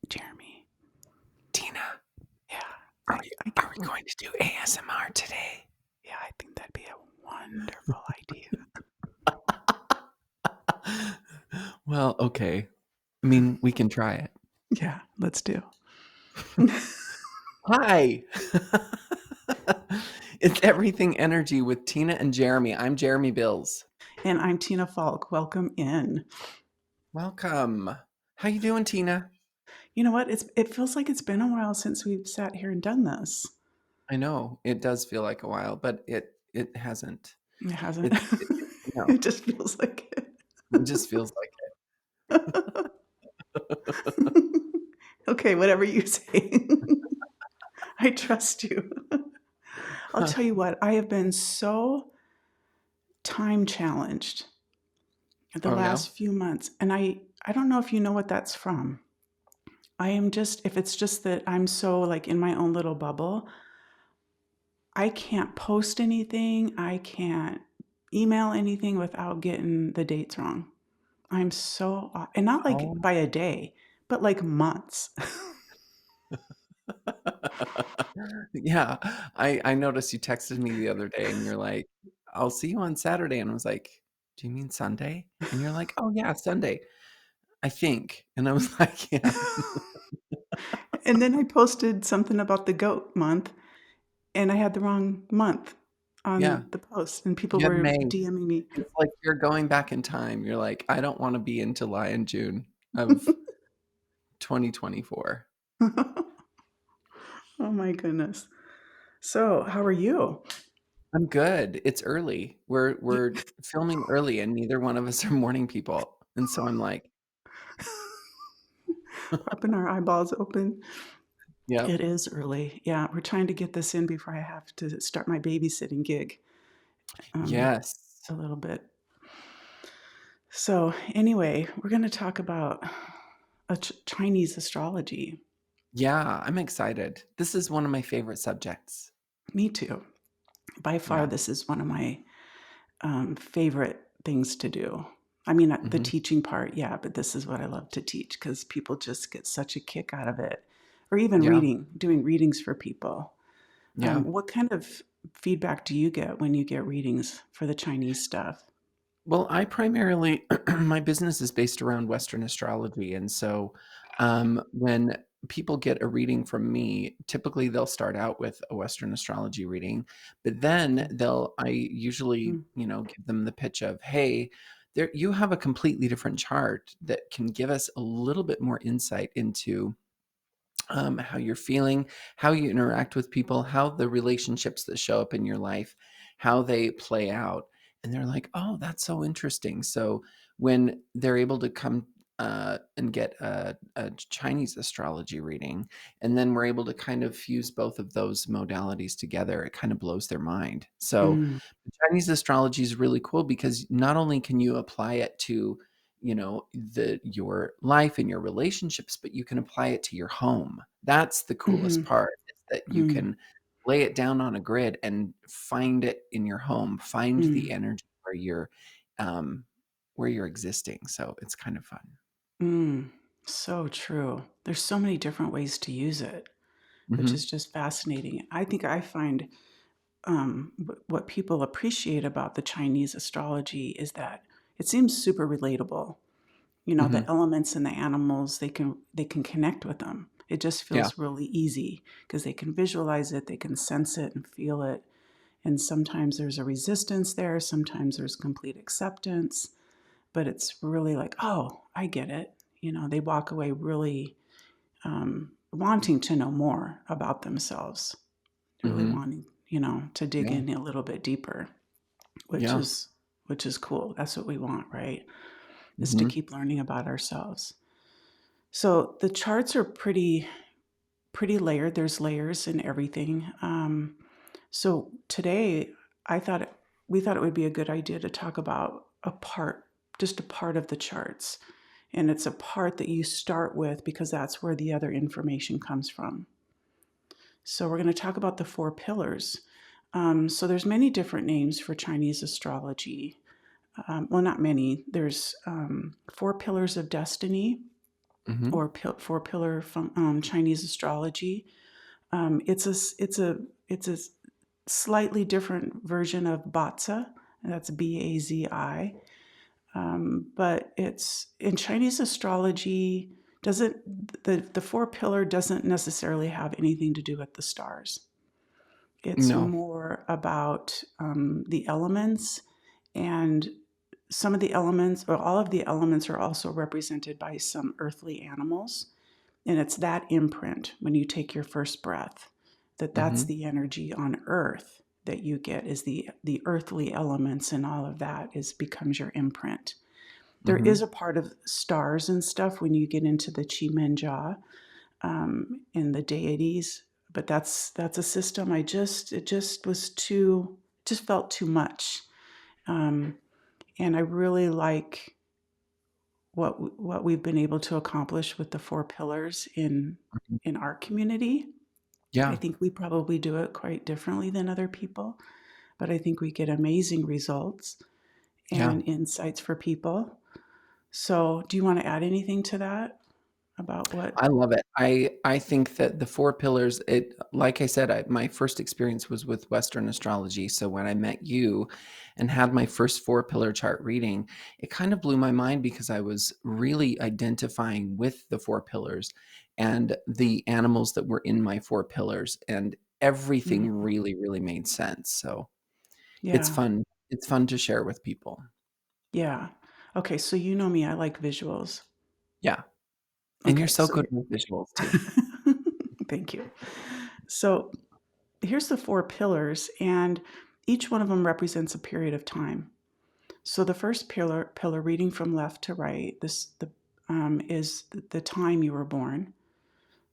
Jeremy. Tina, Yeah, are we going to do ASMR today? yeah, I think that'd be a wonderful idea. Well, okay. I mean, we can try it. Yeah, let's do. Hi. It's Everything Energy with Tina and Jeremy. I'm Jeremy Bills. And I'm Tina Falk. Welcome in. Welcome. How you doing, Tina? You know what? It feels like it's been a while since we've sat here and done this. I know it does feel like a while, but it hasn't. It hasn't. It no, It just feels like it just feels like it. it. Okay, whatever you say. I trust you. I'll tell you what, I have been so time challenged the Oh yeah. last few months, and I don't know if you know what that's from. I am just if it's just that I'm so, like, in my own little bubble, I can't post anything, I can't email anything without getting the dates wrong. I'm so and not, like, Oh. by a day, but, like, months. Yeah, I noticed you texted me the other day and you're like, "I'll see you on Saturday," and I was like, "Do you mean Sunday?" And you're like, "Oh, yeah, Sunday, I think." And I was like, "Yeah." And then I posted something about the goat month, and I had the wrong month Yeah, on the post, and people you had were May. DMing me. It's like you're going back in time. You're like, "I don't wanna be in July and June of 2024." Oh my goodness. So, how are you? I'm good. It's early. You We're filming early, and neither one of us are morning people, and so I'm like, popping our eyeballs open. "Yep. It is early. Yeah, we're trying to get this in before I have to start my babysitting gig, Yes." a little bit. So, anyway, we're gonna talk about Chinese astrology. Yeah, I'm excited. This is one of my favorite subjects. Me too. By far, Yeah. this is one of my, favorite things to do. I mean, the Mhm. teaching part, yeah, but this is what I love to teach because people just get such a kick out of it, or even Yeah. doing readings for people. Yeah. What kind of feedback do you get when you get readings for the Chinese stuff? Well, I primarily my business is based around Western astrology, and so, when people get a reading from me, typically they'll start out with a Western astrology reading, but then I usually, Mm, give them the pitch of, "Hey, there you have a completely different chart that can give us a little bit more insight into how you're feeling, how you interact with people, how the relationships that show up in your life, how they play out." And they're like, "Oh, that's so interesting." So when they're able to come and get a Chinese astrology reading, and then we're able to kind of fuse both of those modalities together, it kind of blows their mind. So mm, Chinese astrology is really cool because not only can you apply it to the your life and your relationships, but you can apply it to your home. That's the coolest mhm, part, is that you mm, can lay it down on a grid and find it in your home, find the mm, energy um where you're existing. So it's kind of fun. mm. So true. There's so many different ways to use it, which is Mhm. just fascinating. I think I find what people appreciate about the Chinese astrology is that it seems super relatable. You know, the Mhm. elements and the animals, they can connect with them. It just Yeah. feels really easy because they can visualize it, they can sense it and feel it. And sometimes there's a resistance there, sometimes there's complete acceptance, but it's really like, oh, I get it. You know, they walk away really wanting to know more about themselves, really Mhm. wanting, to dig Yeah. in a little bit deeper, which Yeah. is which is cool. That's what we want, right? Is to Mhm. keep learning about ourselves. So the charts are pretty layered. There's layers in everything. So today, I thought it, we thought it would be a good idea to talk about just a part of the charts, and it's a part that you start with because that's where the other information comes from. So we're going to talk about the four pillars. So there's many different names for Chinese astrology. Well, not many. There's four pillars of destiny, Mhm. or four pillar Chinese astrology. It's a slightly different version of Bazi. That's Bazi. But it's in Chinese astrology. Doesn't the four pillar doesn't necessarily have anything to do with the stars. It's No. more about the elements, and some of the elements, or all of the elements, are also represented by some earthly animals. And it's that imprint when you take your first breath, that's Mhm. the energy on earth that you get, is the earthly elements, and all of that is becomes your imprint. There is Mhm. a part of stars and stuff when you get into the Chi Menja, and the deities, but that's a system it just was too, just felt too much. um, and I really like what we've been able to accomplish with the four pillars Mhm. in our community. I Yeah. think we probably do it quite differently than other people, but I think we get amazing results Yeah. and insights for people. So, do you want to add anything to that about what? I love it. I think that the 4 pillars, it like I said, my first experience was with Western astrology, so when I met you and had my first 4-pillar chart reading, it kind of blew my mind because I was really identifying with the 4 pillars and the animals that were in my 4 pillars, and everything Mhm. really, really made sense, so it's Yeah, fun it's fun to share with people. yeah. Okay, so you know me, I like visuals. Yeah, and you're Okay, so so good here with visuals too. thank you. So here's the four pillars, and each one of them represents a period of time. So the first pillar reading from left to right, this the is the time you were born.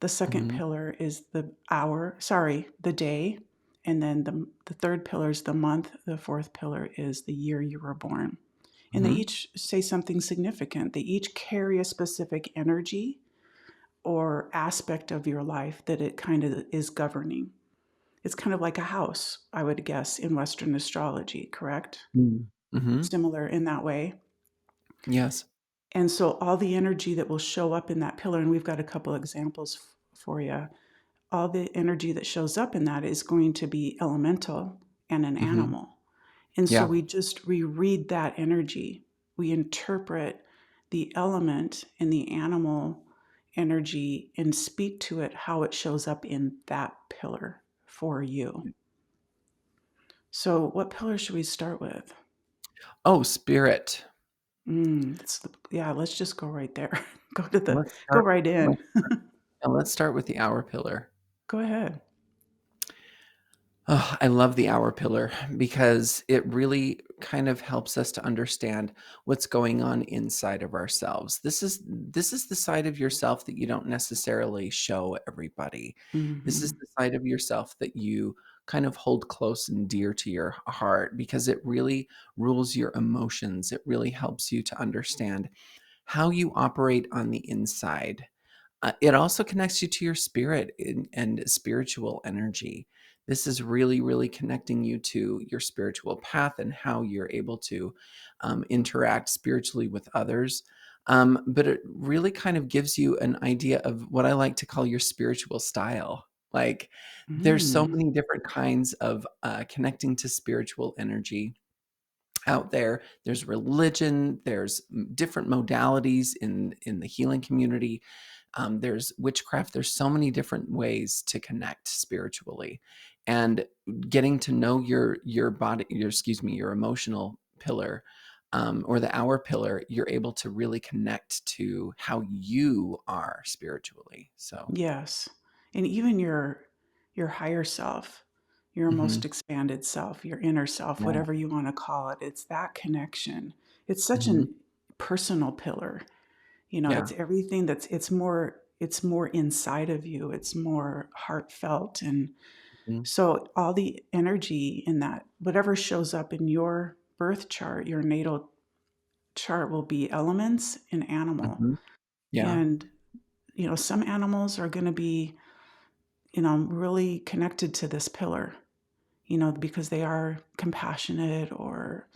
The second Mhm, pillar is the hour, sorry, the day, and then the third pillar is the month. The fourth pillar is the year you were born. And they mhm, each say something significant. They each carry a specific energy or aspect of your life that it kind of is governing. It's kind of like a house, I would guess, in Western astrology, correct? mm, mhm, Similar in that way. yes. And so all the energy that will show up in that pillar, and we've got a couple examples for you, all the energy that shows up in that is going to be elemental and an Mhm. animal. And so Yeah. we just reread that energy. We interpret the element and the animal energy and speak to it how it shows up in that pillar for you. So, what pillar should we start with? Oh, spirit. Yeah, let's just go right there. Go to the Let's go start right in. let's let's start with the hour pillar. Go ahead. Oh, I love the hour pillar because it really kind of helps us to understand what's going on inside of ourselves. This is the side of yourself that you don't necessarily show everybody. This is Hmm. the side of yourself that you kind of hold close and dear to your heart because it really rules your emotions. It really helps you to understand how you operate on the inside. It also connects you to your spirit and spiritual energy. This is really, really connecting you to your spiritual path and how you're able to interact spiritually with others. But it really kind of gives you an idea of what I like to call your spiritual style. Like, there's so Mm. many different kinds of connecting to spiritual energy out there. There's religion, there's different modalities in the healing community. There's witchcraft. There's so many different ways to connect spiritually, and getting to know your body, your emotional pillar, or the hour pillar. You're able to really connect to how you are spiritually. So, Yes. And even your higher self, your most mhm, expanded self, your inner self, yeah, whatever you want to call it, it's that connection. It's such mhm, an personal pillar. You know, it's yeah, everything it's more inside of you. It's more heartfelt, and mhm, so all the energy in that, whatever shows up in your birth chart, your natal chart, will be elements and animal. mhm, yeah, And some animals are going to be really connected to this pillar, because they are compassionate or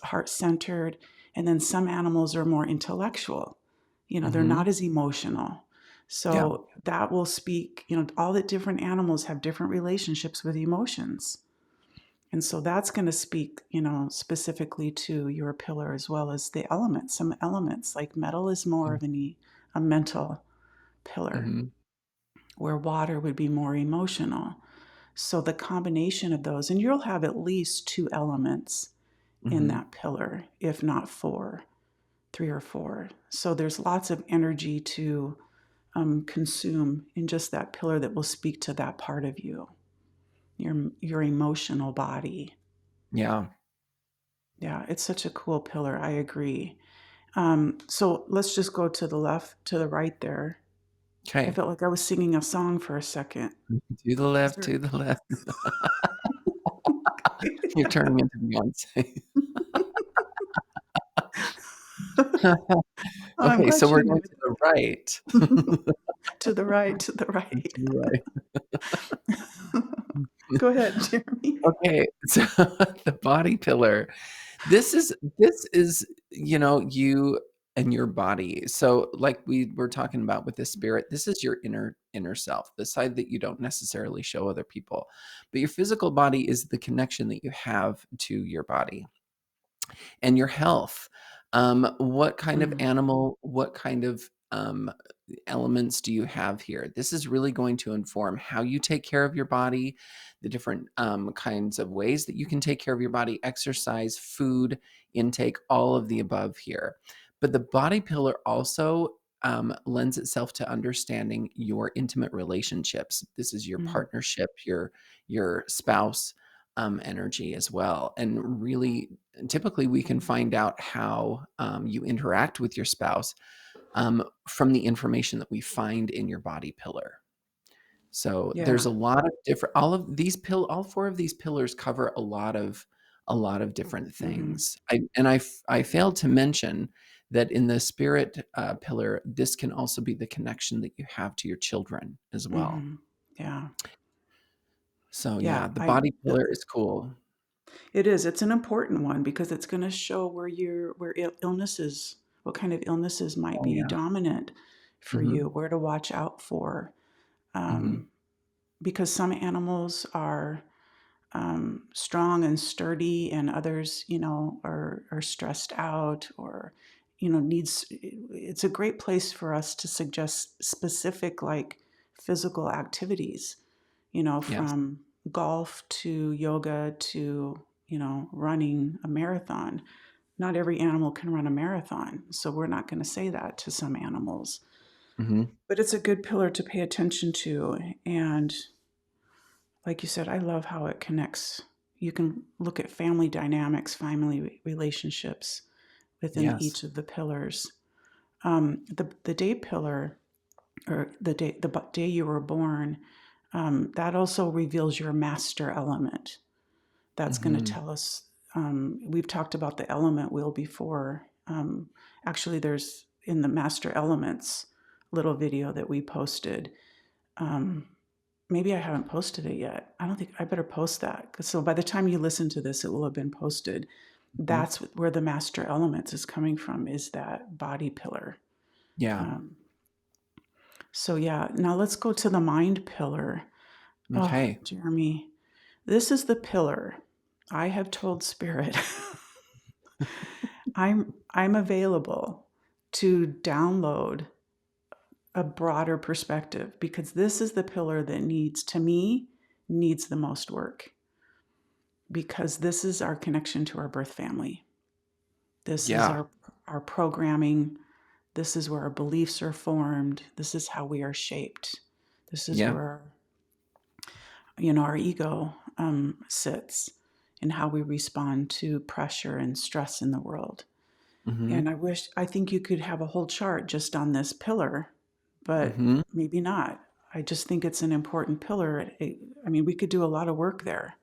heart centered. And then some animals are more intellectual, They're Mhm. not as emotional. Yeah. So that will speak, all the different animals have different relationships with emotions. And so that's going to speak, specifically to your pillar as well as the elements. Some elements like metal is more Mm. of a mental pillar, Mhm. where water would be more emotional. So the combination of those, and you'll have at least two elements in Mhm. that pillar, if not four, three or four. So there's lots of energy to consume in just that pillar that will speak to that part of you, your emotional body. Yeah. Yeah, it's such a cool pillar. I agree. So let's just go to the left, to the right there. I Okay. felt like I was singing a song for a second. To the Is left, there? to the left. You're turning into Beyonce. Oh, I'm Okay, glad so we're you going knew to the right. that. To the right, to the To right. the right. Go ahead, Jeremy. Okay, so the body pillar. This is, you and your body. So, like we were talking about with the spirit, this is your inner self, the side that you don't necessarily show other people. But your physical body is the connection that you have to your body and your health. What kind of Mm, animal, what kind of elements do you have here? This is really going to inform how you take care of your body, the different kinds of ways that you can take care of your body, exercise, food intake, all of the above here. But the body pillar also lends itself to understanding your intimate relationships. This is your mm, partnership, your spouse energy as well, and really typically we can find out how you interact with your spouse from the information that we find in your body pillar. So there's yeah. a lot of different all four of these pillars cover a lot of different Hmm. things. I failed to mention that in the spirit pillar, this can also be the connection that you have to your children as well. Hmm. Yeah. So Yeah. yeah, the body pillar is cool. It is. It's an important one because it's going to show where illnesses, what kind of illnesses might Oh be yeah. dominant for Hmm. you, where to watch out for. Hmm. Um, because some animals are strong and sturdy, and others, are stressed out or, needs. It's a great place for us to suggest specific, like physical activities, Yes. from golf to yoga to, running a marathon. Not every animal can run a marathon, so we're not going to say that to some animals. Hmm. But it's a good pillar to pay attention to. And like you said, I love how it connects. You can look at family dynamics, family relationships within Yes. each of the pillars. The day pillar, or the day you were born, that also reveals your master element. That's going to Hmm. tell us. We've talked about the element wheel before. Actually, there's in the master elements little video that we posted. Um, Maybe I haven't posted it yet. I don't think I better post that. So by the time you listen to this, it will have been posted. Mhm. That's where the master elements is coming from, is that body pillar. Yeah. Um, so yeah, now let's go to the mind pillar. Oh, Okay. Jeremy, this is the pillar. I have told Spirit I'm available to download a broader perspective, because this is the pillar that needs the most work, because this is our connection to our birth family. This is Yeah. our programming. This is where our beliefs are formed. This is how we are shaped. This is Yeah. where our ego sits, and how we respond to pressure and stress in the world. And Mhm. I think you could have a whole chart just on this pillar, but Mhm. maybe not. I just think it's an important pillar. I mean, we could do a lot of work there.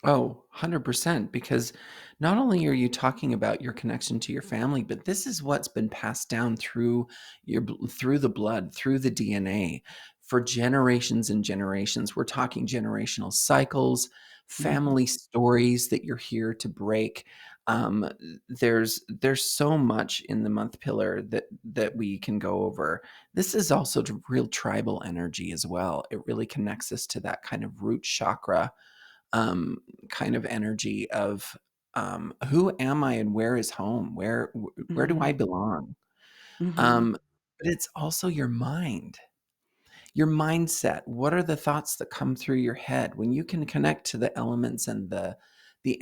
Oh, 100%, because not only are you talking about your connection to your family, but this is what's been passed down through the blood, through the DNA for generations and generations. We're talking generational cycles, Mhm. family stories that you're here to break. Um, there's so much in the month pillar that we can go over. This is also real tribal energy as well. It really connects us to that kind of root chakra um, kind of energy of who am I and where is home? Where do I Mhm. belong? Mhm. Um, but it's also your mind. Your mindset, what are the thoughts that come through your head? When you can connect to the elements and the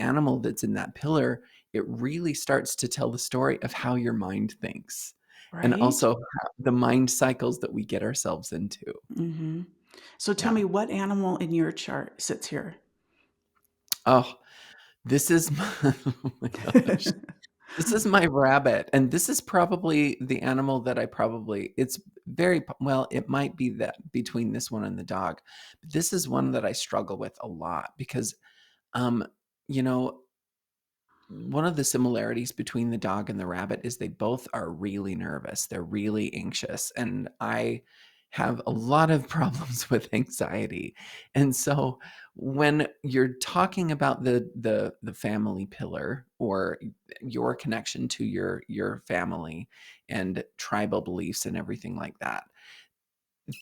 animal that's in that pillar, it really starts to tell the story of how your mind thinks, and Right? also the mind cycles that we get ourselves into. Mhm. So tell Yeah. me what animal in your chart sits here? Oh, this is my oh my gosh. This is my rabbit, and this is probably the animal that I probably it's very p well, it might be that between this one and the dog. But this is one that I struggle with a lot because, um, you know, one of the similarities between the dog and the rabbit is they both are really nervous. They're really anxious, and I have a lot of problems with anxiety. And so when you're talking about the family pillar or your connection to your family and tribal beliefs and everything like that,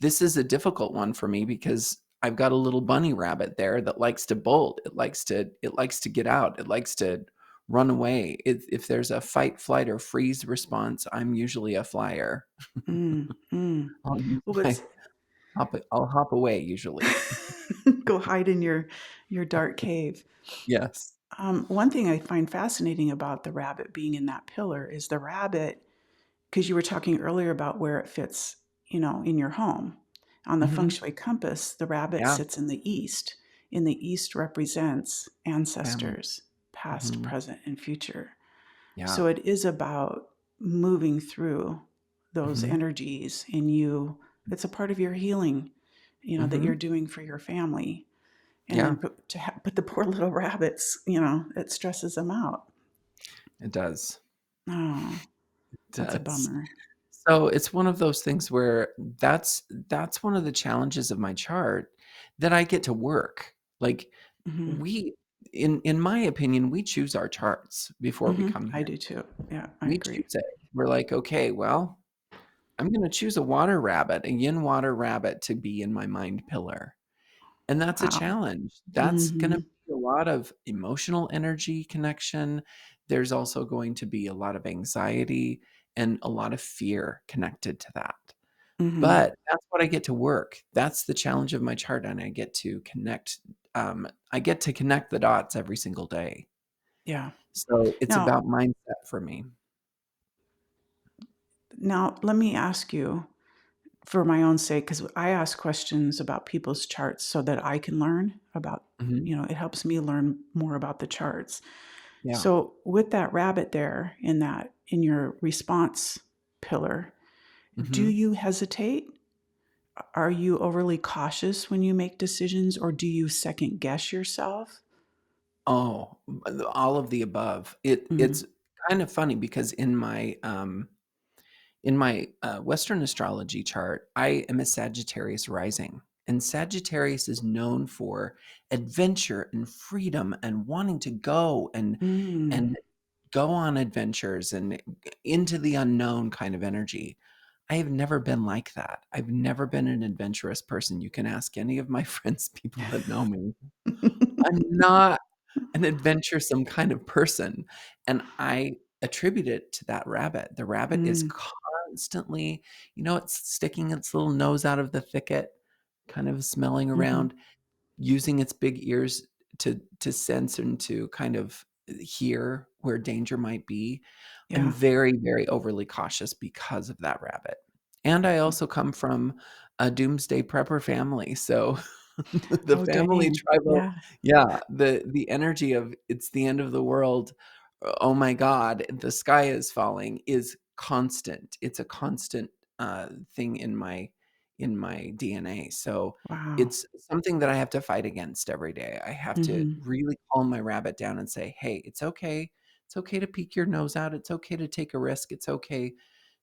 this is a difficult one for me because I've got a little bunny rabbit there that likes to bolt. It likes to get out. It likes to run away. If there's a fight, flight, or freeze response, I'm usually a flyer. Mm, mm. I'll use Well, my what's I'll hop away usually. go hide in your dark cave. Yes. One thing I find fascinating about the rabbit being in that pillar is the rabbit, because you were talking earlier about where it fits, in your home. On the feng Mhm. shui compass, the rabbit Yeah, sits in the east. In the east represents family. ancestors, past, Mhm. present, and future. Yeah. So it is about moving through those Mhm. energies in you. It's a part of your healing, that you're Mhm. doing for your family. And then Yeah, but the poor little rabbits, it stresses them out. it does. Oh, It that's a does. bummer. So it's one of those things where that's one of the challenges of my chart that I get to work. Like Hmm. we in my opinion, we choose our charts before we Hmm. come I here. do too. Yeah, I We agree. choose it. We're like, okay, well, I'm gonna choose a water rabbit, a yin water rabbit to be in my mind pillar. And that's a Wow. challenge. That's gonna Hmm. be a lot of emotional energy connection. There's also going to be a lot of anxiety and a lot of fear connected to that. Hmm. But that's what I get to work. That's the challenge of my chart, and I get to connect the dots every single day. Yeah. So it's Now, about mindset for me. now let me ask you, for my own sake, because I ask questions about people's charts so that I can learn about, Mhm. it helps me learn more about the charts. Yeah. So with that rabbit there in your response pillar, do Mhm. you hesitate? Are you overly cautious when you make decisions, or do you second guess yourself? Oh, all of the above. It's Mhm. kind of funny because in my Western astrology chart, I am a Sagittarius rising, and Sagittarius is known for adventure and freedom and wanting to go and Mm. go on adventures and into the unknown kind of energy. I have never been like that. I've never been an adventurous person. You can ask any of my friends, people that know me. I'm not an adventuresome kind of person, and I attribute it to that rabbit. The rabbit is Mm. constantly, it's sticking its little nose out of the thicket, kind of smelling Mhm. around, using its big ears to sense and to kind of hear where danger might be. I'm Yeah. very, very overly cautious because of that rabbit. And I also come from a doomsday prepper family, so the Oh, family dang. tribal Yeah. yeah, the energy of it's the end of the world, oh my god, the sky is falling is constant. It's a constant, thing in my DNA, so Wow. it's something that I have to fight against every day. I have to Mhm. really calm my rabbit down and say, "Hey, it's okay. It's okay to peek your nose out. It's okay to take a risk. It's okay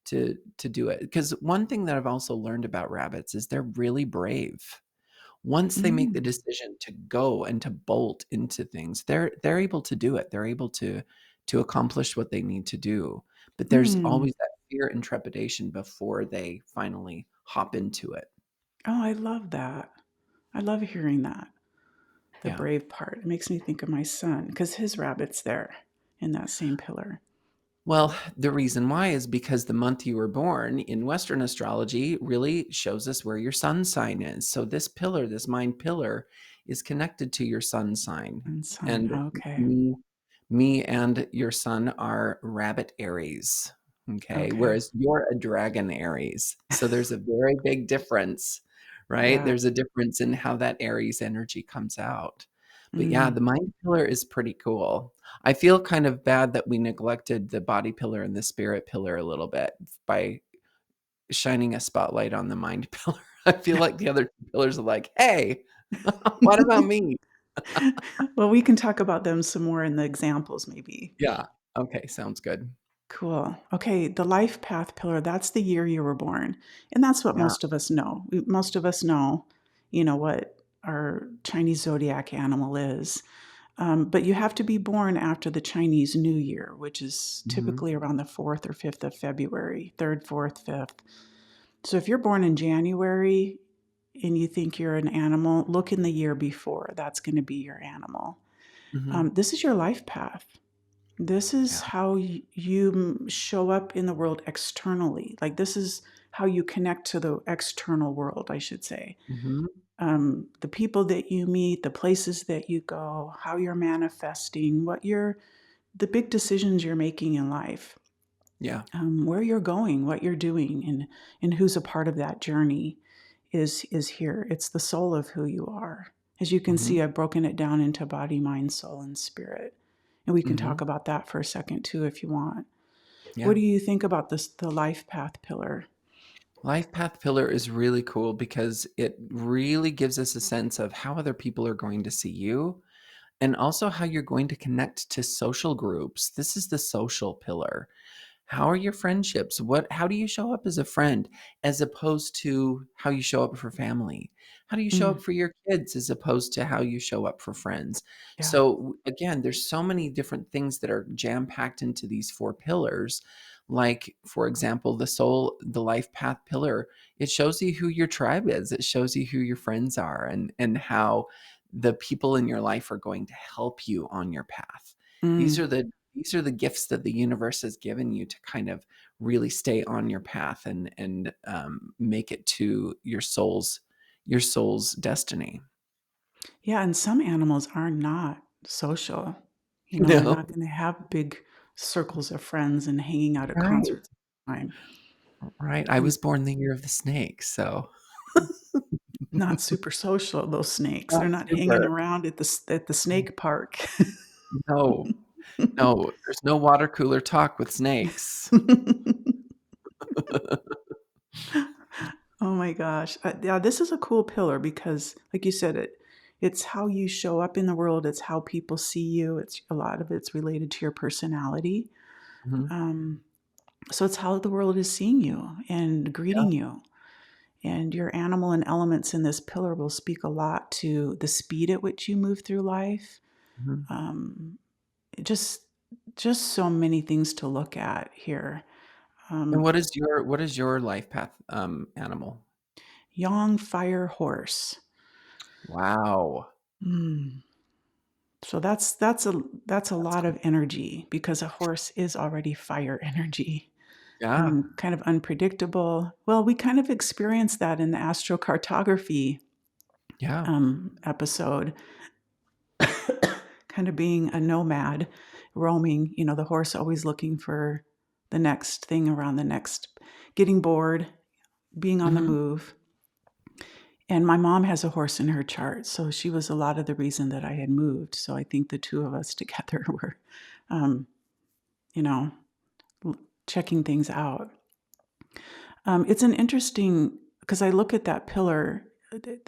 to do it." Because one thing that I've also learned about rabbits is they're really brave. Once they make the Mm. decision to go and to bolt into things, they're able to do it. They're able to accomplish what they need to do. But there's Mm. always that fear and trepidation before they finally hop into it. Oh, I love that. I love hearing that. The Yeah. brave part. It makes me think of my son because his rabbit's there in that same pillar. Well, the reason why is because the month you were born in Western astrology really shows us where your sun sign is. So this pillar, this mind pillar, is connected to your sun sign. And son. And Okay. me and your son are rabbit Aries. Okay. Okay. Whereas you're a dragon Aries. So there's a very big difference, right? Yeah. There's a difference in how that Aries energy comes out. But yeah, Mm. the mind pillar is pretty cool. I feel kind of bad that we neglected the body pillar and the spirit pillar a little bit by shining a spotlight on the mind pillar. I feel like the other 2 pillars are like, "Hey, what about me?" Well, we can talk about them some more in the examples, maybe. Yeah. Okay, sounds good. Cool. Okay, the life path pillar, that's the year you were born. And that's what Yeah. most of us know. Most of us know, what our Chinese zodiac animal is. But you have to be born after the Chinese New Year, which is Mhm. typically around the 4th or 5th of February, 3rd, 4th, 5th. So if you're born in January and you think you're an animal, look in the year before. That's going to be your animal. Mhm. This is your life path. This is Yeah. how you show up in the world externally. Like, this is how you connect to the external world, I should say. Mhm. The people that you meet, the places that you go, how you're manifesting, the big decisions you're making in life, Yeah. where you're going, what you're doing, and who's a part of that journey is here. It's the soul of who you are. As you can Mhm. see, I've broken it down into body, mind, soul, and spirit. And we can talk Mhm. about that for a second too, if you want. What Yeah. do you think about this, the life path pillar? Life path pillar is really cool because it really gives us a sense of how other people are going to see you and also how you're going to connect to social groups. This is the social pillar. How are your friendships? How do you show up as a friend as opposed to how you show up for family? How do you show Mm, up for your kids as opposed to how you show up for friends? yeah. So again, there's so many different things that are jam packed into these 4 pillars. Like, for example, the life path pillar, it shows you who your tribe is. It shows you who your friends are and how the people in your life are going to help you on your path. These Mm. are the gifts that the universe has given you to kind of really stay on your path and make it to your soul's destiny. Yeah, and some animals are not social. They're No, not going to have big circles of friends and hanging out at right, concert time. right. I And was born the year of the snake, so not super social, those snakes. not They're not hanging super. around at the snake park. No, no. There's no water cooler talk with snakes. Oh my gosh. Yeah, this is a cool pillar because, like you said, it's how you show up in the world. It's how people see you. It's a lot of it's related to your personality. Mhm. Um, so it's how the world is seeing you and Yeah. greeting you. And your animal and elements in this pillar will speak a lot to the speed at which you move through life. Mhm. Um, just just so many things to look at here. And Um, what is your life path animal? Yang fire horse. Wow. Mm. So that's a That's lot cool. of energy because a horse is already fire energy Yeah. and kind of unpredictable. Well, we kind of experienced that in the astrocartography Yeah. episode, kind of being a nomad, roaming. The horse always looking for the next thing around the next, getting bored, being on the Mhm. move. And my mom has a horse in her chart, so she was a lot of the reason that I had moved. So I think the two of us together were, um, you know, checking things out. It's an interesting because I look at that pillar.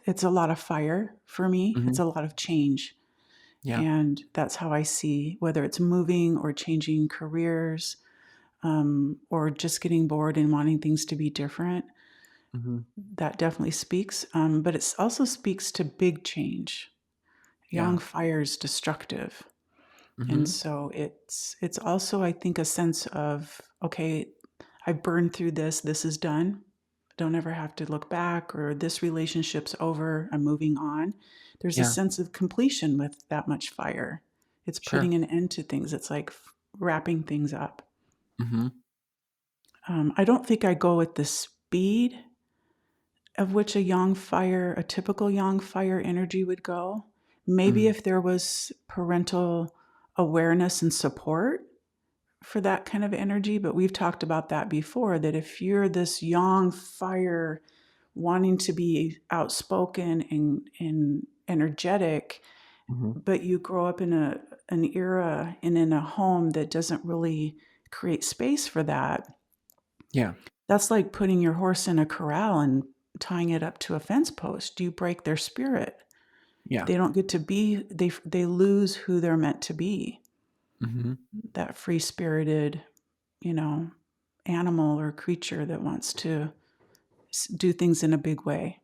It's a lot of fire for me. It's Mhm. a lot of change, Yeah. and that's how I see whether it's moving or changing careers, or just getting bored and wanting things to be different. Mhm. That definitely speaks, but it also speaks to big change. Yang Yeah. fire is destructive. And Mhm. so it's also, I think, a sense of, okay, I've burned through this, this is done. Don't ever have to look back, or this relationship's over, I'm moving on. There's a Yeah. sense of completion with that much fire. It's Sure. putting an end to things. It's like wrapping things up. Mhm. I don't think I go at the speed of which a typical yang fire energy would go. Maybe Mm. if there was parental awareness and support for that kind of energy, but we've talked about that before, that if you're this yang fire wanting to be outspoken and energetic, Mhm. but you grow up in an era and in a home that doesn't really create space for that, Yeah. that's like putting your horse in a corral and tying it up to a fence post. You break their spirit. Yeah. They don't get to be, they lose who they're meant to be. Mhm. That free-spirited, you know, animal or creature that wants to do things in a big way.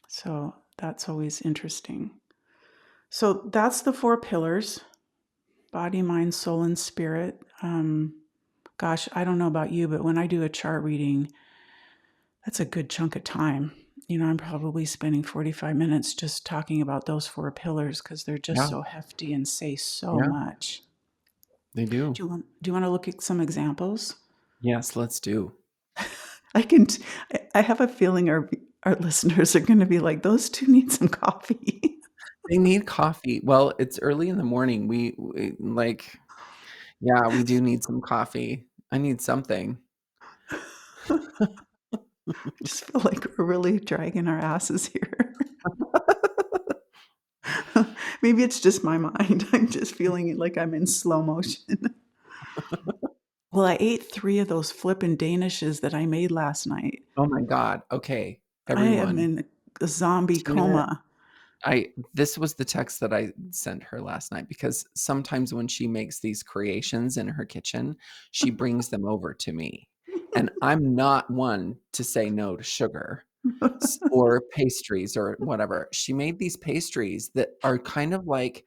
So that's always interesting. So that's the four pillars: body, mind, soul, and spirit. Gosh, I don't know about you, but when I do a chart reading, that's a good chunk of time. I'm probably spending 45 minutes just talking about those four pillars because they're just Yeah. so hefty and say so Yeah. much. They do. Do you want to look at some examples? Yes, let's do. I can t I have a feeling our listeners are gonna be like, "Those 2 need some coffee." They need coffee. Well, it's early in the morning. We like yeah, we do need some coffee. I need something. I just feel like we're really dragging our asses here. Maybe it's just my mind. I'm just feeling like I'm in slow motion. Well, I ate 3 of those flippin' Danishes that I made last night. Oh my god. Okay, I am everyone. in a zombie Tina coma. I this was the text that I sent her last night because sometimes when she makes these creations in her kitchen, she brings them over to me, and I'm not one to say no to sugar or pastries or whatever. She made these pastries that are kind of like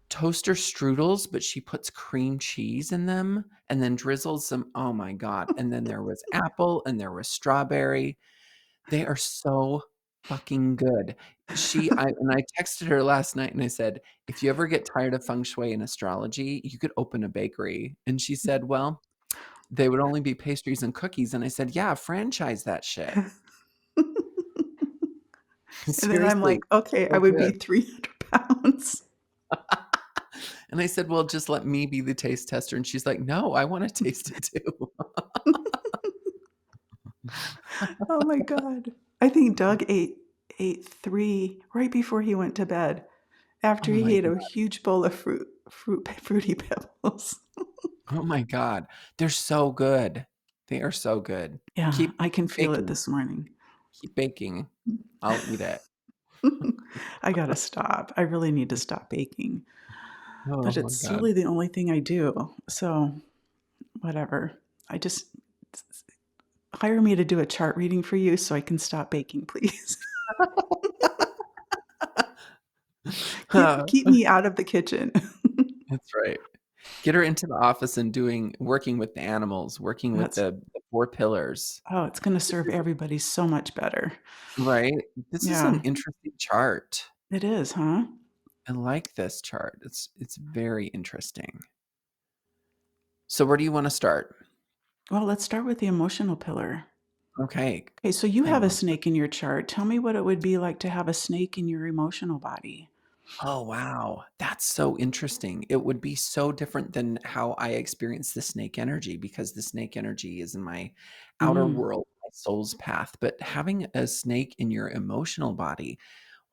toaster strudels, but she puts cream cheese in them and then drizzles some oh my god, and then there was apple and there was strawberry. They are so fucking good. I texted her last night and I said, "If you ever get tired of feng shui and astrology, you could open a bakery." And she said, "Well, they would only be pastries and cookies." And I said, "Yeah, franchise that shit." And then I'm Seriously, like, "Okay, I so would be good. 300 pounds." And I said, "Well, just let me be the taste tester." And she's like, "No, I wanna taste it too." Oh my god. I think Doug ate 3 right before he went to bed, after Oh my he ate a god. huge bowl of Fruity Pebbles. Oh my god. They're so good. They are so good. Yeah, Keep I can keep feel it baking. this morning. Keep baking. I'll eat it. I gotta stop. I really need to stop baking, Oh but my it's god. really the only thing I do, so whatever. I just hire me to do a chart reading for you so I can stop baking, please. Keep me out of the kitchen. That's right. Get her into the office and working with the animals, working with That's the 4 pillars. Oh, it's gonna This serve is everybody so much better. right? This is an Yeah, interesting chart. it is, huh? I like this chart. It's very interesting. So where do you wanna start? Well, let's start with the emotional pillar. Okay. Okay, so you have a Emo snake in your chart. Tell me what it would be like to have a snake in your emotional body. Oh, wow. That's so interesting. It would be so different than how I experience the snake energy because the snake energy is in my outer Mm, world, my soul's path. But having a snake in your emotional body,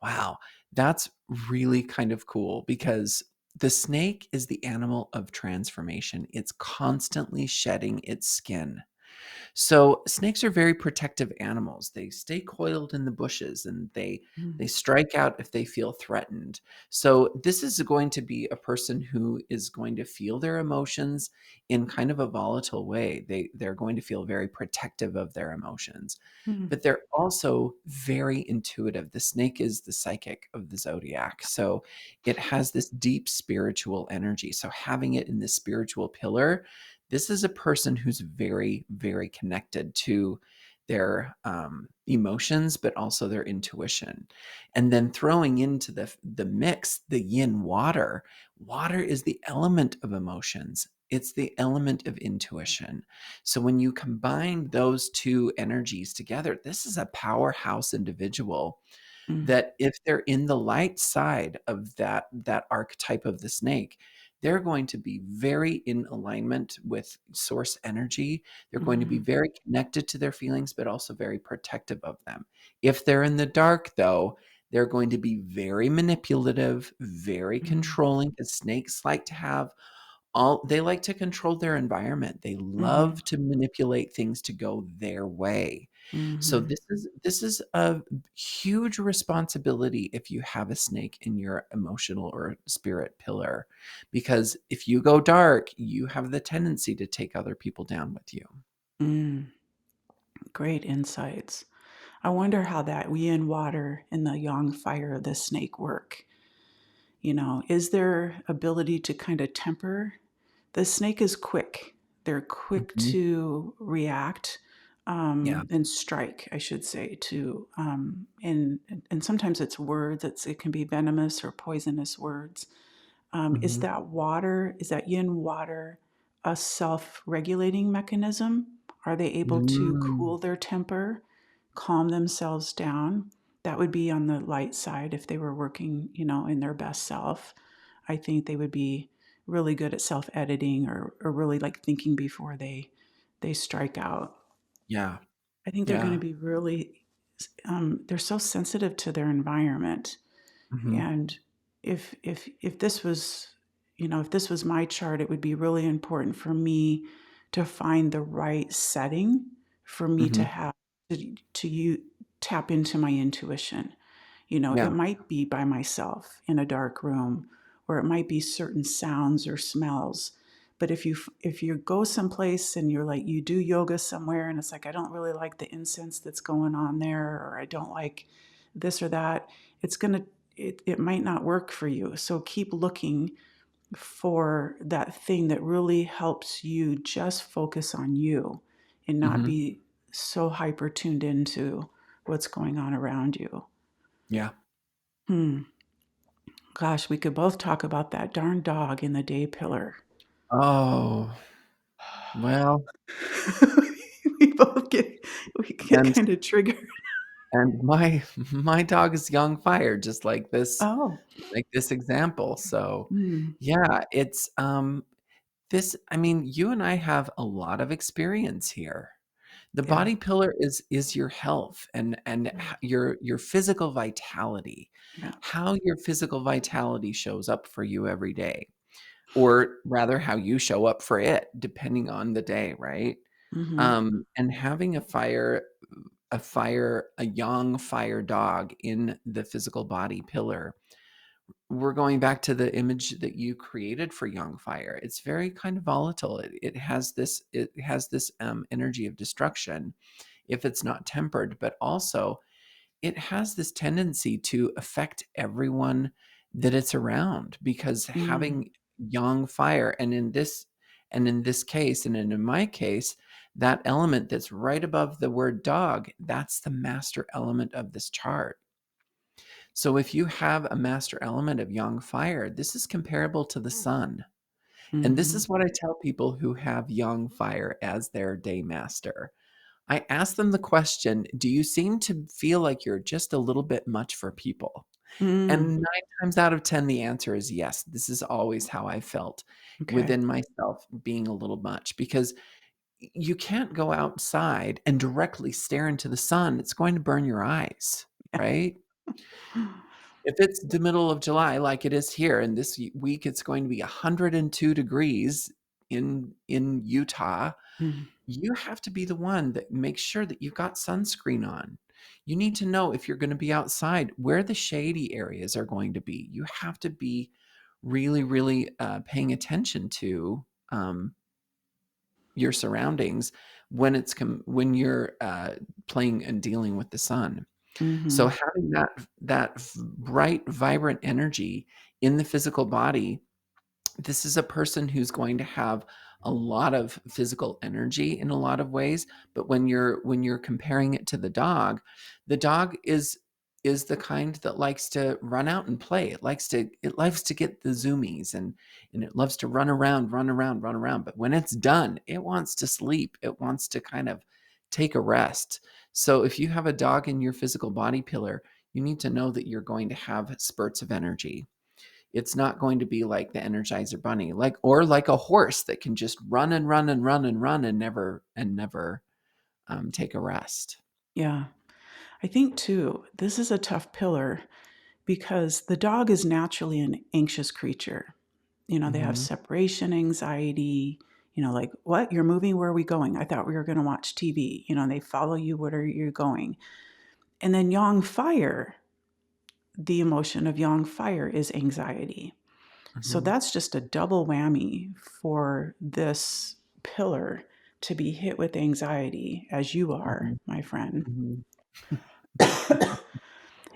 wow, that's really kind of cool because the snake is the animal of transformation. It's constantly shedding its skin. So snakes are very protective animals. They stay coiled in the bushes and they Mm, strike out if they feel threatened. So this is going to be a person who is going to feel their emotions in kind of a volatile way. They're going to feel very protective of their emotions. mm, But they're also very intuitive. The snake is the psychic of the zodiac. So it has this deep spiritual energy. So having it in the spiritual pillar, this is a person who's very, very connected to their emotions, but also their intuition. And then throwing into the mix the yin water. Water is the element of emotions. It's the element of intuition. So when you combine those two energies together, this is a powerhouse individual mm, that if they're in the light side of that archetype of the snake, they're going to be very in alignment with source energy. They're going to be mm, very connected to their feelings, but also very protective of them. If they're in the dark, though, they're going to be very manipulative, very mm, controlling, because snakes like to have all they like to control their environment. They mhm, love to manipulate things to go their way. So mhm, this is a huge responsibility if you have a snake in your emotional or spirit pillar, because if you go dark, you have the tendency to take other people down with you. mm. Great insights. I wonder how that yin water and the yang fire of the snake work. Is there ability to kind of temper? The snake is quick. They're quick Mhm. to react Yeah. and strike, I should say. And sometimes it's words. It can be venomous or poisonous words. Is Mhm. that water? Is that yin water a self-regulating mechanism? Are they able to Mm. cool their temper, calm themselves down? That would be on the light side if they were working, in their best self. I think they would be really good at self-editing or really like thinking before they strike out. Yeah. I think they're going to Yeah. be really they're so sensitive to their environment. Mhm. And if this was, if this was my chart, it would be really important for me to find the right setting for me to Mhm. have to you tap into my intuition. It Yeah. might be by myself in a dark room, or it might be certain sounds or smells. But if you go someplace and you're like you do yoga somewhere and it's like I don't really like the incense that's going on there, or I don't like this or that, it's gonna it might not work for you. So keep looking for that thing that really helps you just focus on you and not Mhm. be so hyper tuned into what's going on around you. Yeah. Hmm. Gosh, we could both talk about that darn dog in the day pillar. Oh, well, we both we get and kind of triggered. and my my dog is young fire, just Oh. like this example. So, Hmm. yeah, it's, this I mean, you and I have a lot of experience here. The Yeah. body pillar is your health and Yeah. your physical vitality, Yeah. how your physical vitality shows up for you every day, or rather how you show up for it depending on the day, right? Hmm. And having a young fire dog in the physical body pillar, we're going back to the image that you created for young fire. It's very kind of volatile. It has this energy of destruction if it's not tempered, but also it has this tendency to affect everyone that it's around, because Mm. having young fire, and in this case, and in my case, that element that's right above the word dog, that's the master element of this chart. So if you have a master element of young fire, this is comparable to the sun. And this Hmm. is what I tell people who have young fire as their day master. I ask them the question, do you seem to feel like you're just a little bit much for people? And Mm. 9 times out of 10, the answer is yes. This is always how I felt Okay. within myself, being a little much, because you can't go outside and directly stare into the sun. It's going to burn your eyes, Yeah. right? If it's the middle of July like it is here, and this week it's going to be 102 degrees, in Utah, Mm. you have to be the one that makes sure that you've got sunscreen on. You need to know if you're gonna be outside, where the shady areas are going to be. You have to be really, really, paying attention to, your surroundings when you're, playing and dealing with the sun. So Mhm. having that bright, vibrant energy in the physical body, this is a person who's going to have a lot of physical energy in a lot of ways, but when you're comparing it to the dog is the kind that likes to run out and play. It likes to get the zoomies, and it loves to run around, run around, run around, but when it's done, it wants to sleep. It wants to kind of take a rest. So if you have a dog in your physical body pillar, you need to know that you're going to have spurts of energy. It's not going to be like the Energizer Bunny, like a horse that can just run and run and run and run and never, take a rest. Yeah. I think too, this is a tough pillar because the dog is naturally an anxious creature. They have Mhm, separation anxiety, like, what? You're moving? Where are we going? I thought we were going to watch TV. And they follow you. What are you going? And then yang fire, the emotion of yang fire is anxiety. So mhm, that's just a double whammy for this pillar to be hit with anxiety, as you are, mhm, my friend. mhm.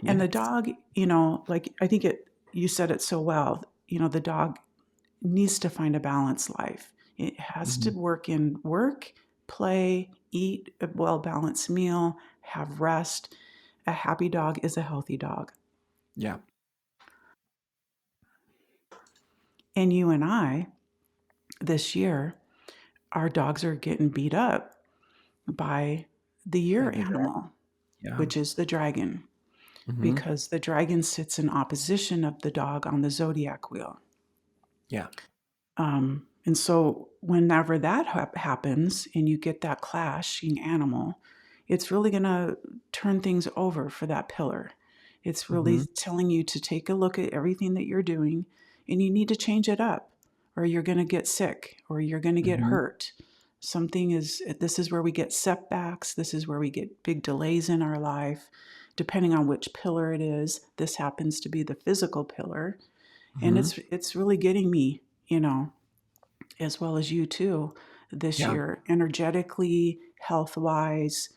And the Yes. dog, like I think you said it so well, the dog needs to find a balanced life. It has to Mhm. work in work, play, eat a well balanced meal, have rest. A happy dog is a healthy dog. Yeah. And you and I, this year, our dogs are getting beat up by the By year the drag. animal, Yeah. which is the dragon, Mhm. because the dragon sits in opposition of the dog on the zodiac wheel. Yeah. And so, whenever that happens and you get that clashing animal, it's really going to turn things over for that pillar. It's really Mhm, telling you to take a look at everything that you're doing and you need to change it up, or you're going to get sick, or you're going to get mhm, hurt. This is where we get setbacks. This is where we get big delays in our life, depending on which pillar it is. This happens to be the physical pillar. And mhm. it's really getting me, as well as you too, this Yeah. year, energetically, health wise.